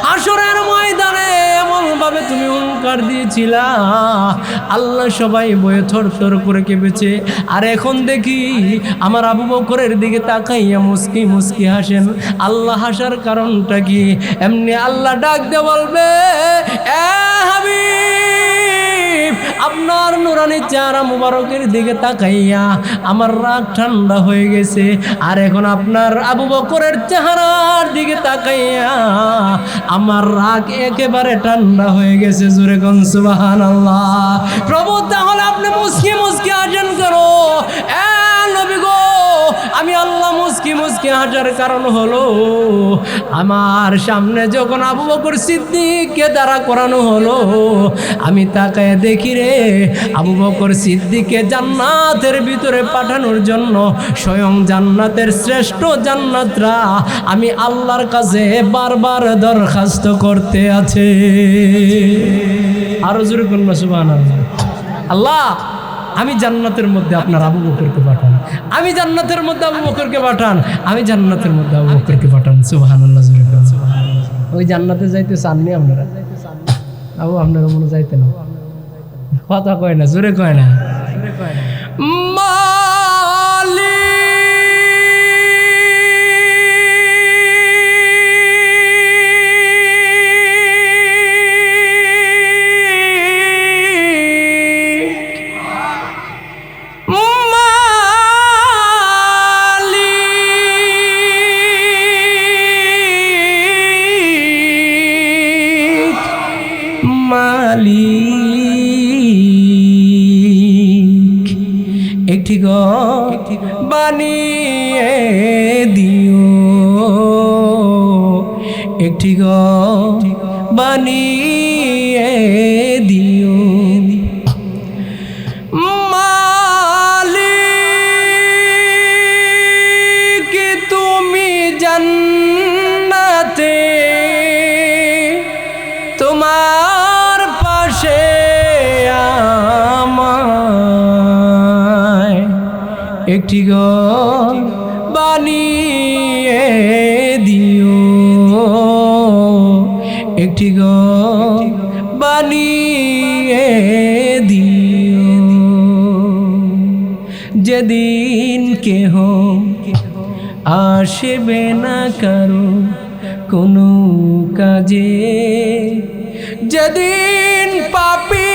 Speaker 1: হাসরের ময়দানে এমন ভাবে অহংকার দিয়েছিলা, আল্লাহ সবাই বয়ে থর থর করে কেঁপেছে। আর এখন দেখি আমার আবু বকরের দিকে তাকাইয়া মুস্কি মুস্কি হাসেন। আল্লাহ হাসার কারণটা কি? এমনি আল্লাহ ডাক দিয়ে বলবে, এ হাবিব, আপনার নুরানি চেহারা মুবারকের দিকে তাকাইয়া আমার রাগ ঠান্ডা হয়ে গেছে। আর এখন আপনার আবু বকরের চেহারার দিকে তাকাইয়া আমার রাগ একেবারে ঠান্ডা হয়ে গেছে। জোরে কোন সুবহানাল্লাহ। প্রভু, তাহলে আপনি মুস্কি মুস্কি হাসেন কেন? এ নবী গো, আমি আল্লাহ মুস্কি মুস্কি হাসার কারণ হলো, আমার সামনে যখন আবু বকর সিদ্দিককে দাঁড়া করানো হলো, আমি তাকায় দেখি রে, আবু বকর সিদ্দিককে জান্নাতের ভিতরে পাঠানোর জন্য স্বয়ং জান্নাতের শ্রেষ্ঠ জান্নাতরা আমি আল্লাহর কাছে বারবার দরখাস্ত করতে আছে। আরো জোরে বলুন সুবহানাল্লাহ। আল্লাহ, আমি জান্নাতের মধ্যে আপনার আবু বকরকে পাঠান, আমি জান্নাতের মধ্যে আবু বকরকে পাঠান, আমি জান্নাতের মধ্যে আবু বকরকে পাঠান। সুবহানাল্লাহ, জোরে বলুন সুবহানাল্লাহ। ওই জান্নাতে যাইতে চাননি আপনারা? আবু আপনারা মনে যাইতে না, কথা কয় না, জোরে কয় না। মালিক, একটি ঘর বানিয়ে দিও, একটি ঘর বানিয়ে দিও। মালিক, তুমি জান্নাতে তোমার পাশে আমায় একটি ঘর বানিয়ে দিও, একটি ঘর বানিয়ে দিও। যেদিন কেহ আসবে না কারো কোনো কাজে, যেদিন পাপী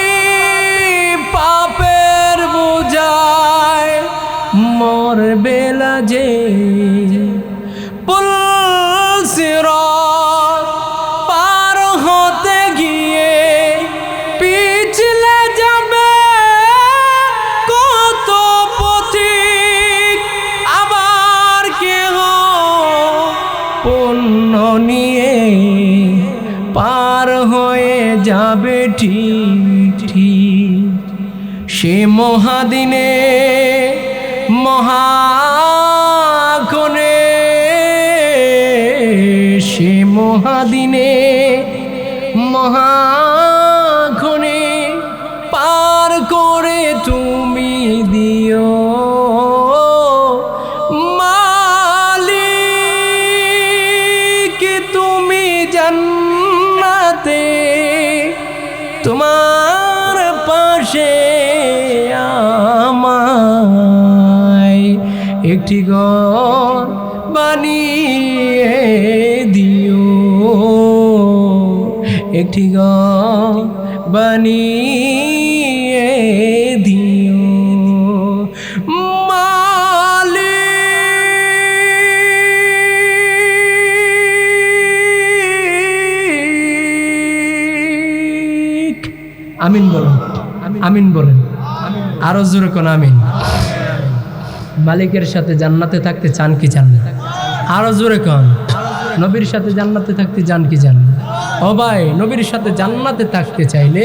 Speaker 1: পাপের বোঝায় মরবে লাজে, পুল সিরাত পার হতে গিয়ে পিছলে যাবে কত পথিক, আবার কেহ পুণ্য নিয়ে পার হয়ে যাবে ঠিক ঠিক। সে মহাদিনে মহাক্ষণে, সে মহাদিনে মহাক্ষণে পার করে তুমি দিও। মালিক, তুমি জান্নাতে তোমার পাশে আমায় একটি ঘর বানিয়ে দিও, একটি ঘর বানিয়ে দিও। মালিক, আমিন বলেন, আমিন বলেন, আরো জোরে কোন আমিন। মালিকের সাথে জান্নাতে থাকতে চান কি চান না? আরো জোরে কোন। নবীর সাথে জান্নাতে থাকতে চান কি চান না? ও ভাই, নবীর সাথে জান্নাতে থাকতে চাইলে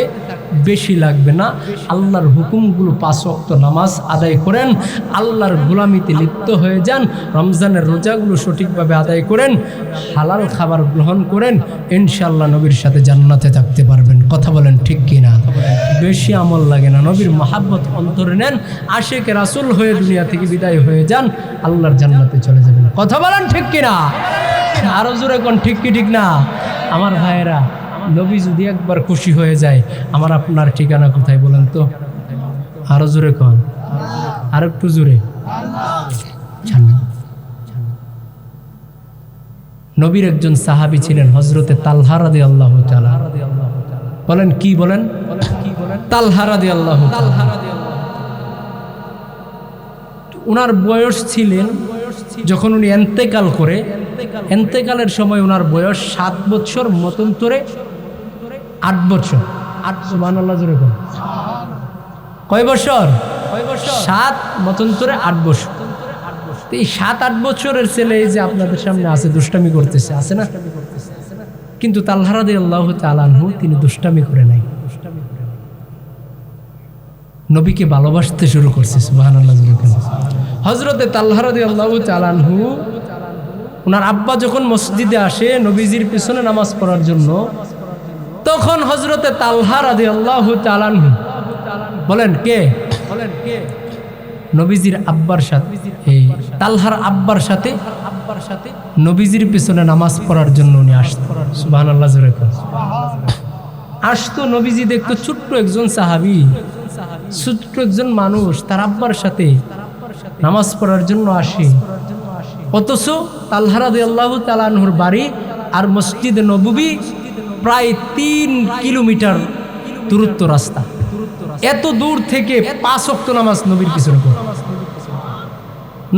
Speaker 1: বেশি লাগবে না, আল্লাহর হুকুমগুলো 5 ওয়াক্ত নামাজ আদায় করেন, আল্লাহর গোলামিতে লিপ্ত হয়ে যান, রমজানের রোজাগুলো সঠিকভাবে আদায় করেন, হালাল খাবার গ্রহণ করেন, ইনশাআল্লাহ নবীর সাথে জান্নাতে থাকতে পারবেন। কথা বলেন ঠিক কিনা? বেশি আমল লাগে না, নবীর মহাব্বত অন্তরে নেন, আশিকে রাসূল হয়ে দুনিয়া থেকে বিদায় হয়ে যান, আল্লাহর জান্নাতে চলে যাবেন। কথা বলেন ঠিক কিনা? আরো জোরে কোন ঠিক কি ঠিক না? আমার ভাইয়েরা, নবী যদি একবার খুশি হয়ে যায়, আমার আপনার ঠিকানা কোথায় বলেন তো? আরো জোরে কন, আর একটু জোরে। নবীর একজন সাহাবী ছিলেন হযরতে তালহা রাদিয়াল্লাহু তাআলা। বলেন কি বলেন? তালহা রাদিয়াল্লাহু তাআলা। উনার বয়স ছিলেন যখন উনি ইন্তেকাল করে, ইন্তেকালের সময় উনার বয়স 7 বছর, মতন্তরে 8 বছর। সুবহানাল্লাহ জোরে বলেন। কয় বছর? 7, মতন্তরে 8 বছর। এই 7-8 বছরের ছেলে এই যে আপনাদের সামনে আছে, দুষ্টামি করতেছে, আছে না? কিন্তু তালহা রাদিয়াল্লাহু তাআলা আনহু তিনি দুষ্টামি করে নাই, নবীকে ভালোবাসতে শুরু করছে। সুবহানাল্লাহ। হযরতে তালহা রাদিয়াল্লাহু তাআলা আনহু, ওনার আব্বা যখন মসজিদে আসে নবীজির পিছনে নামাজ পড়ার জন্য, তখন হযরতে তালহা রাদিয়াল্লাহু তাআলা আনহু, বলেন কে? নবীজির আব্বার সাথে, এই তালহার আব্বার সাথে নবীজির পিছনে নামাজ পড়ার জন্য উনি আসতো। সুবহানাল্লাহ জোরে কর। আসতো, নবীজি দেখতো ছোট্ট একজন সাহাবী, ছোট্ট একজন মানুষ তার আব্বার সাথে নামাজ পড়ার জন্য আসে। অথচ তালহা রাদিয়াল্লাহু তাআলা আনহুর বাড়ি আর মসজিদে নববী প্রায় 3 কিলোমিটার দূরত্ব রাস্তা। এত দূর থেকে 5 ওয়াক্ত নামাজ নবীর পিছনে পড়ে।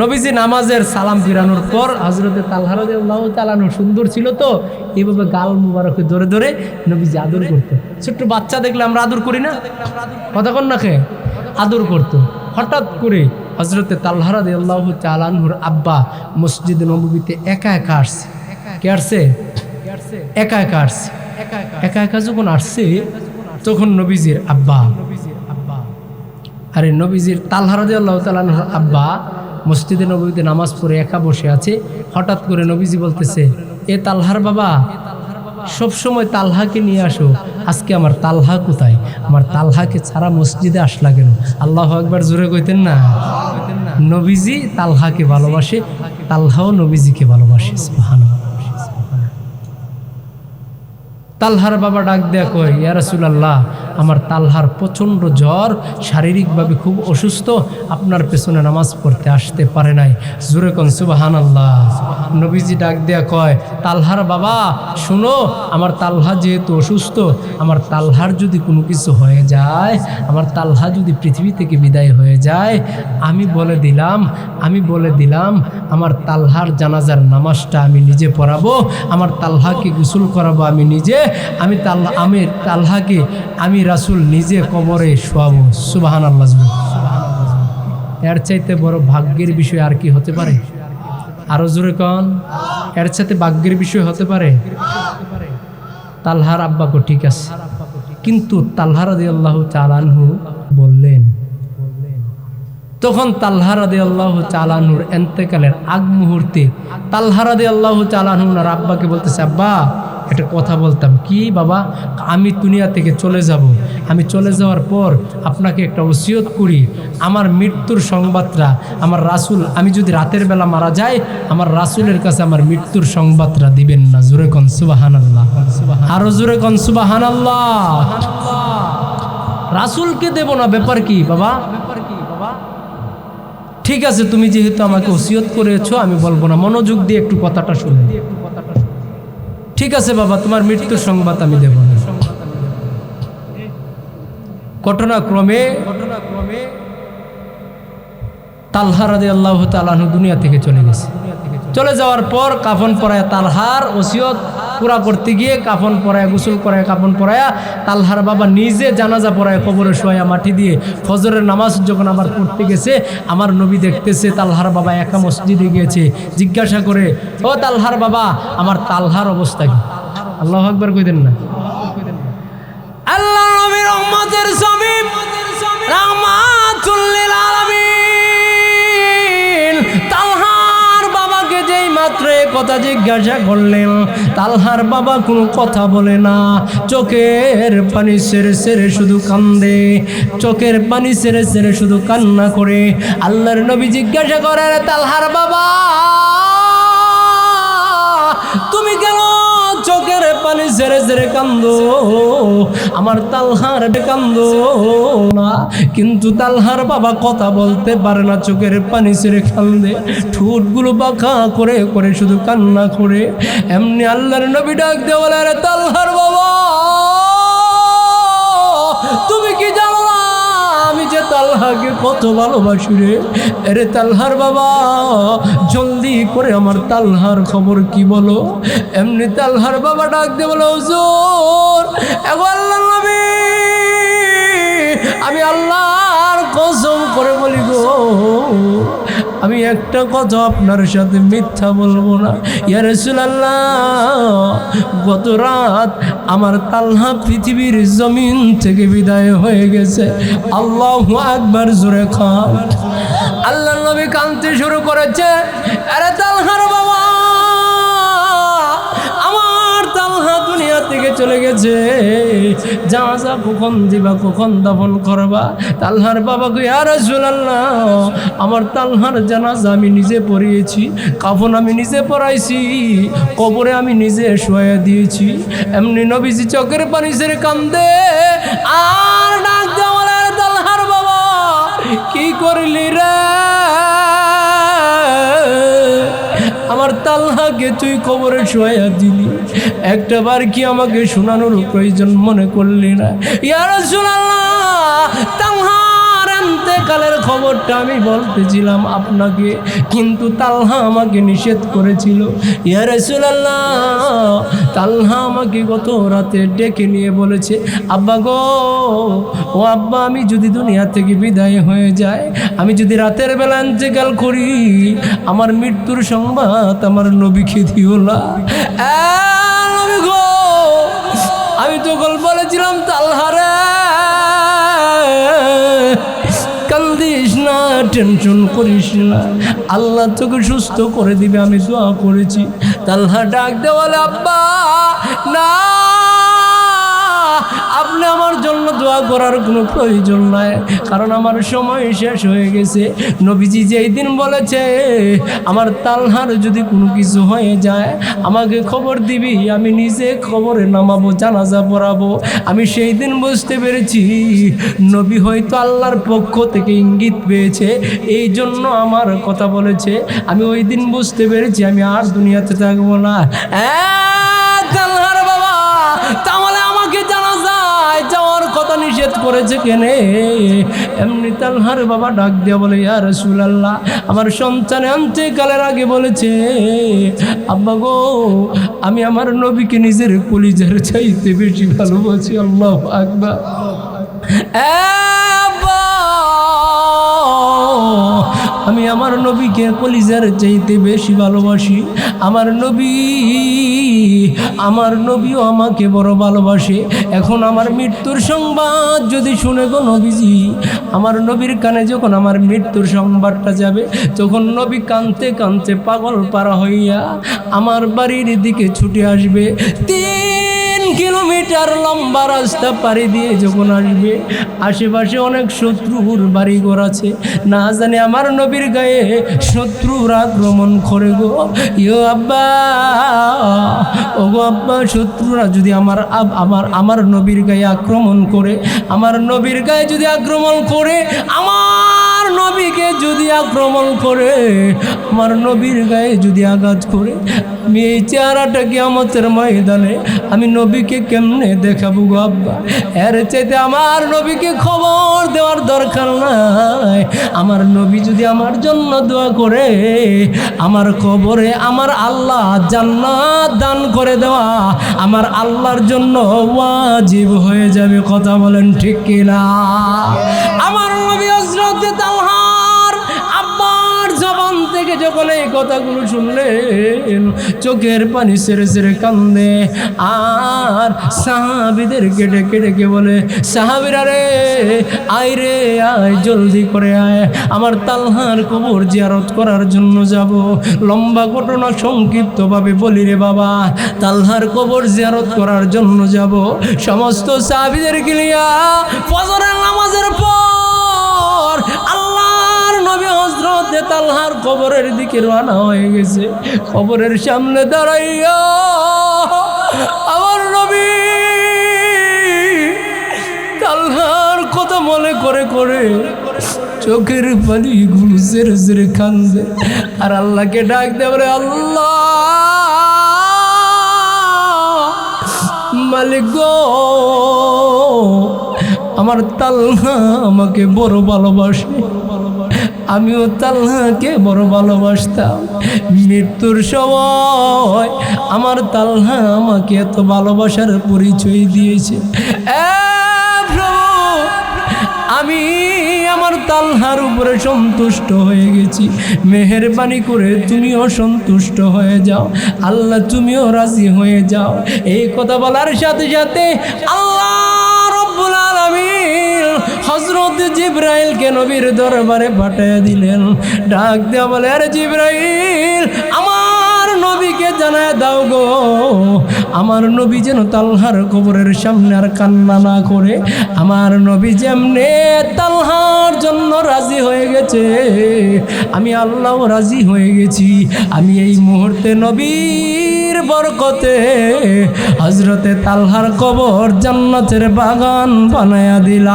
Speaker 1: নবীজি নামাজের সালাম ফিরানোর পর হযরতে তালহা রাদিয়াল্লাহু তাআলা আনহু সুন্দর ছিল তো, এইভাবে গাল মুবারকে ধরে ধরে নবীজি আদর করতো। ছোট্ট বাচ্চা দেখলে আমরা আদর করি না? কথা কন না খেয়ে আদর করতো। হঠাৎ করে হযরতে তালহা রাদিয়াল্লাহু তাআলা আনহুর আব্বা মসজিদে নববীতে একা একা আসছে। কে আসছে? একা একা আসছে। একা একা যখন আসছে, তখন নবীজির আব্বা, আরে নবীজির তালহা রাদিয়াল্লাহু তাআলা আনহুর আব্বা মসজিদে নববীতে নামাজ পড়ে একা বসে আছে। হঠাৎ করে নবীজি বলতেছে, এ তালহার বাবা, সবসময় তালহাকে নিয়ে আসো, আজকে আমার তালহা কোথায়? আমার তালহাকে ছাড়া মসজিদে আসলা কেন? আল্লাহু আকবার জোরে কইতেন না? নবীজি তালহাকে ভালোবাসে, তালহাও নবীজিকে ভালোবাসে। সুবহানাল্লাহ। তালহার বাবা ডাক দেয়া কয়, ইয়া রাসূলুল্লাহ, আমার তালহার প্রচণ্ড জ্বর, শারীরিকভাবে খুব অসুস্থ, আপনার পেছনে নামাজ পড়তে আসতে পারে নাই। জোরে কোন সুবহানাল্লাহ। নবীজি ডাক দেয়া কয়, তালহার বাবা শুনো, আমার তালহা যেহেতু অসুস্থ, আমার তালহার যদি কোনো কিছু হয়ে যায়, আমার তালহা যদি পৃথিবী থেকে বিদায় হয়ে যায়, আমি বলে দিলাম আমার তালহার জানাজার নামাজটা আমি নিজে পড়াবো, আমার তালহাকে গোসল করাবো আমি নিজে, আমি তালহাকে আমি রাসূল নিজে কবরে শোয়াবো। সুবহানাল্লাহ। এর চাইতে বড় ভাগ্যের বিষয় আর কি হতে পারে? আরো জোরে কন, এর চাইতে ভাগ্যের বিষয় হতে পারে? তালহার আব্বাকে ঠিক আছে, কিন্তু তালহা রাদিয়াল্লাহু তাআলা আনহু বললেন, তখন তালহা রাদিয়াল্লাহু তাআলা আনহুর ইন্তেকালের আগ মুহূর্তে তালহা রাদিয়াল্লাহু তাআলা আনহু ওনার আব্বাকে বলতেছে, আব্বা একটা কথা বলতাম। কি বাবা? আমি দুনিয়া থেকে চলে যাব, আমি চলে যাওয়ার পর আপনাকে একটা ওসিয়ত করি, আমার মৃত্যুর সংবাদটা আমার রাসূল, আমি যদি রাতের বেলা মারা যাই, আমার রাসূলের কাছে আমার মৃত্যুর সংবাদটা দিবেন না। জোরে কোন সুবহানাল্লাহ। আরো জোরে কোন সুবহানাল্লাহ। রাসূলকে দেব না, ব্যাপার কি বাবা? ঠিক আছে, তুমি যেহেতু আমাকে ওসিয়ত করেছো, আমি বলবো না, মনোযোগ দিয়ে একটু কথাটা শুনুন। ঠিক আছে বাবা, তোমার মৃত্যুর সংবাদ আমি দেব না। ঘটনাক্রমে তালহা রাদিয়াল্লাহু তাআলা আনহু দুনিয়া থেকে চলে গেছে। চলে যাওয়ার পর কাফন পরায় তালহার ওসিয়ত পুরা করতে গিয়ে কাফন পরায়, গোসল করায়, কাফন পরায়া তালহার বাবা নিজে জানাজা পরায় কবরে শোয়া মাটি দিয়ে ফজরের নামাজ যখন আবার পড়তে গেছে, আমার নবী দেখতেছে তালহার বাবা একা মসজিদে গিয়েছে। জিজ্ঞাসা করে, ও তালহার বাবা, আমার তালহার অবস্থা কি? আল্লাহু আকবার কইদেন না? আল্লাহ নবীর রহমতের জমিন, রাহমাতুল লিল আলামিন। তালহার বাবাকে যেই মাত্র কথা জিজ্ঞাসা করলেন, তালহার বাবা কোনো কথা বলে না, চোখের পানি ছেড়ে ছেড়ে শুধু কান্দে, চোখের পানি ছেড়ে ছেড়ে শুধু কান্না করে। আল্লাহর নবী জিজ্ঞাসা করেন, তালহার বাবা তুমি কেন চোখের পানি ছেড়ে ছেড়ে কান্দো, আমার তালহার কান্দো না। কিন্তু তালহার বাবা কথা বলতে পারে না, চোখের পানি ছেড়ে কান্দে, ঠোঁটগুলো বাঁকা করে করে শুধু কান্না করে। এমনি আল্লাহর নবী ডাক দিয়ে বলে, আরে তালহার বাবা, তুমি কি জানো না আমি যে তালহাকে কত ভালোবাসি রে? আরে তালহার বাবা, জলদি করে আমার তালহার খবর কি বলো। এমনি তালহার বাবা ডাক দিয়ে বলে, হুজুর এখন আল্লাহর নবী, আমি আল্লাহর কসম করে বলি গো, আমি একটা কথা আপনার সাথে মিথ্যা বলবো না। ইয়া রাসূলুল্লাহ, গত রাত আমার তালহা পৃথিবীর জমিন থেকে বিদায় হয়ে গেছে। আল্লাহু আকবার, জোরে খান। আল্লাহর নবী কাঁদতে শুরু করেছে, আরে তালহার বাবা, আমার তালহা দুনিয়া থেকে চলে গেছে, জানাজা কখন দিবা, কখন দাফন করবা? তালহার বাবা কই, ইয়া রাসূলুল্লাহ, আমার তালহার জানাজা আমি নিজে পড়িয়েছি, কাফন আমি নিজে পরাইছি, কবরে আমি নিজে শোয়া দিয়েছি। এমনি নবীজি চোখের পানি ছেড়ে কান্দে আর ডাক দেওয়া, তালহার বাবা কি করলি রে? আমার তালহাকে তুই কবরে শোয়া দিলি, একটা বার কি আমাকে শোনানোর প্রয়োজন মনে করলি না? ইয়া রাসূলুল্লাহ, তালহার ইন্তেকালের খবরটা আমি বলতেছিলাম আপনাকে, কিন্তু তালহা আমাকে নিষেধ করেছিল। ইয়া রাসূলুল্লাহ, তালহা আমাকে গত রাতে ডেকে নিয়ে বলেছে, আব্বা গো, ও আব্বা, আমি যদি দুনিয়া থেকে বিদায় হয়ে যায়, আমি যদি রাতের বেলা ইন্তেকাল করি, আমার মৃত্যুর সংবাদ আমার নবীকে দিও না। নবী গো, আমি তখন বলেছিলাম, তালহারে কান্দিস না, টেনশন করিস না, আল্লাহ তোকে সুস্থ করে দিবে, আমি দোয়া করেছি। তালহা ডাক দেওয়ালে, আব্বা না, আপনি আমার জন্য দোয়া করার কোনো প্রয়োজন নাই, কারণ আমার সময় শেষ হয়ে গেছে। নবীজি যেই দিন বলেছে আমার তালহার যদি কোনো কিছু হয়ে যায় আমাকে খবর দিবি, আমি নিজে খবরে নামাবো, জানাজা পড়াবো, আমি সেই দিন বুঝতে পেরেছি নবী হয়তো আল্লাহর পক্ষ থেকে ইঙ্গিত পেয়েছে, এই জন্য আমার কথা বলেছে। আমি ওই দিন বুঝতে পেরেছি আমি আর দুনিয়াতে থাকবো না। তালহার বাবা, তাহলে আমাকে জানাজায় যাওয়ার কথা নিষেধ করেছে কেনে? এমনি তালহার বাবা ডাক দিয়ে বলে, ইয়া রাসূলুল্লাহ, আমার সন্তান ইন্তেকালের আগে বলেছে, আব্বা গো, আমি আমার নবীকে নিজের কলিজার চাইতে বেশি ভালোবাসি। আল্লাহু আকবার। আমি আমার নবীকে কলিজার চাইতে বেশি ভালোবাসি। আমার নবীও আমাকে বড় ভালোবাসে। এখন আমার মৃত্যুর সংবাদ যদি শুনে গো নবীজি, আমার নবীর কানে যখন আমার মৃত্যুর সংবাদটা যাবে, তখন নবী কাঁদতে কাঁদতে পাগল পারা হইয়া আমার বাড়ির দিকে ছুটে আসবে। 3 কিলোমিটার লম্বা রাস্তা পাড়ি দিয়ে যখন আসবে, আশেপাশে অনেক শত্রুর বাড়িঘর আছে, না জানি আমার নবীর গায়ে শত্রুরা আক্রমণ করে গো। ইয়ো আব্বা, ও গো আব্বা, শত্রুরা যদি আমার নবীর গায়ে আক্রমণ করে, আমার নবীর গায়ে যদি আক্রমণ করে, আমার নবীকে যদি আক্রমণ করে, আমার নবীর গায়ে যদি আঘাত করে, আমি এই চেহারাটা কিয়ামতের ময়দানে আমি নবীকে কেমনে দেখাবো গো আব্বা? এর চাইতে আমার নবীকে খবর দেওয়ার দরকার নাই। আমার নবী যদি আমার জন্য দোয়া করে, আমার কবরে আমার আল্লাহ জান্নাত দান করে দেওয়া আমার আল্লাহর জন্য ওয়াজিব হয়ে যাবে। কথা বলেন ঠিক কিনা? আমার নবী হযরত তালহার আব্বার জবান থেকে যখন এই কথাগুলো শুনলেন, চোখের পানি ছেড়ে ছেড়ে কান্দে আর সাহাবীদেরকে ডেকে ডেকে বলে, সাহাবীরা রে, আয় রে আয়, জলদি করে আয়, আমার তালহার কবর জিয়ারত করার জন্য যাব। লম্বা ঘটনা সংক্ষিপ্তভাবে বলি রে বাবা, তালহার কবর জিয়ারত করার জন্য যাব। সমস্ত সাহাবীদেরকে নিয়ে ফজরের নামাজের পর আল্লাহর নবী হযরত তালহার কবরের দিকে রওনা হয়ে গেছে। কবরের সামনে দাঁড়াইয়া আমার তালহার কথা মনে করে করে চোখের পানিগুলো জেরে জেরে কান্দে আর আল্লাহকে ডাক দেয়, বলে আল্লাহ মালিক গো, আমার তালহা আমাকে বড় ভালোবাসে, আমিও তালহাকে বড় ভালোবাসতাম। মৃত্যুর সময় আমার তালহা আমাকে এত ভালোবাসার পরিচয় দিয়েছে। আমি আমার তালহার উপরে সন্তুষ্ট হয়ে গেছি, মেহেরবানি করে তুমিও সন্তুষ্ট হয়ে যাও, আল্লাহ তুমিও রাজি হয়ে যাও। এই কথা বলার সাথে সাথে আল্লাহ রব্বুল আলামিন হযরত জিবরাইলকে নবীর দরবারে পাঠিয়ে দিলেন। ডাক দেয়া বলে, আরে জিবরাইল, আমার নবীকে জানায় দাও গো, আমার নবী যেন তালহার কবরের সামনে আর কান্না না করে। আমার নবী যেমনে তালহার জন্য রাজি হয়ে গেছে, আমি আল্লাহ রাজি হয়ে গেছি। আমি এই মুহূর্তে নবীর বরকতে হযরতে তালহার কবর জান্নাতের বাগান বানায়া দিলাম।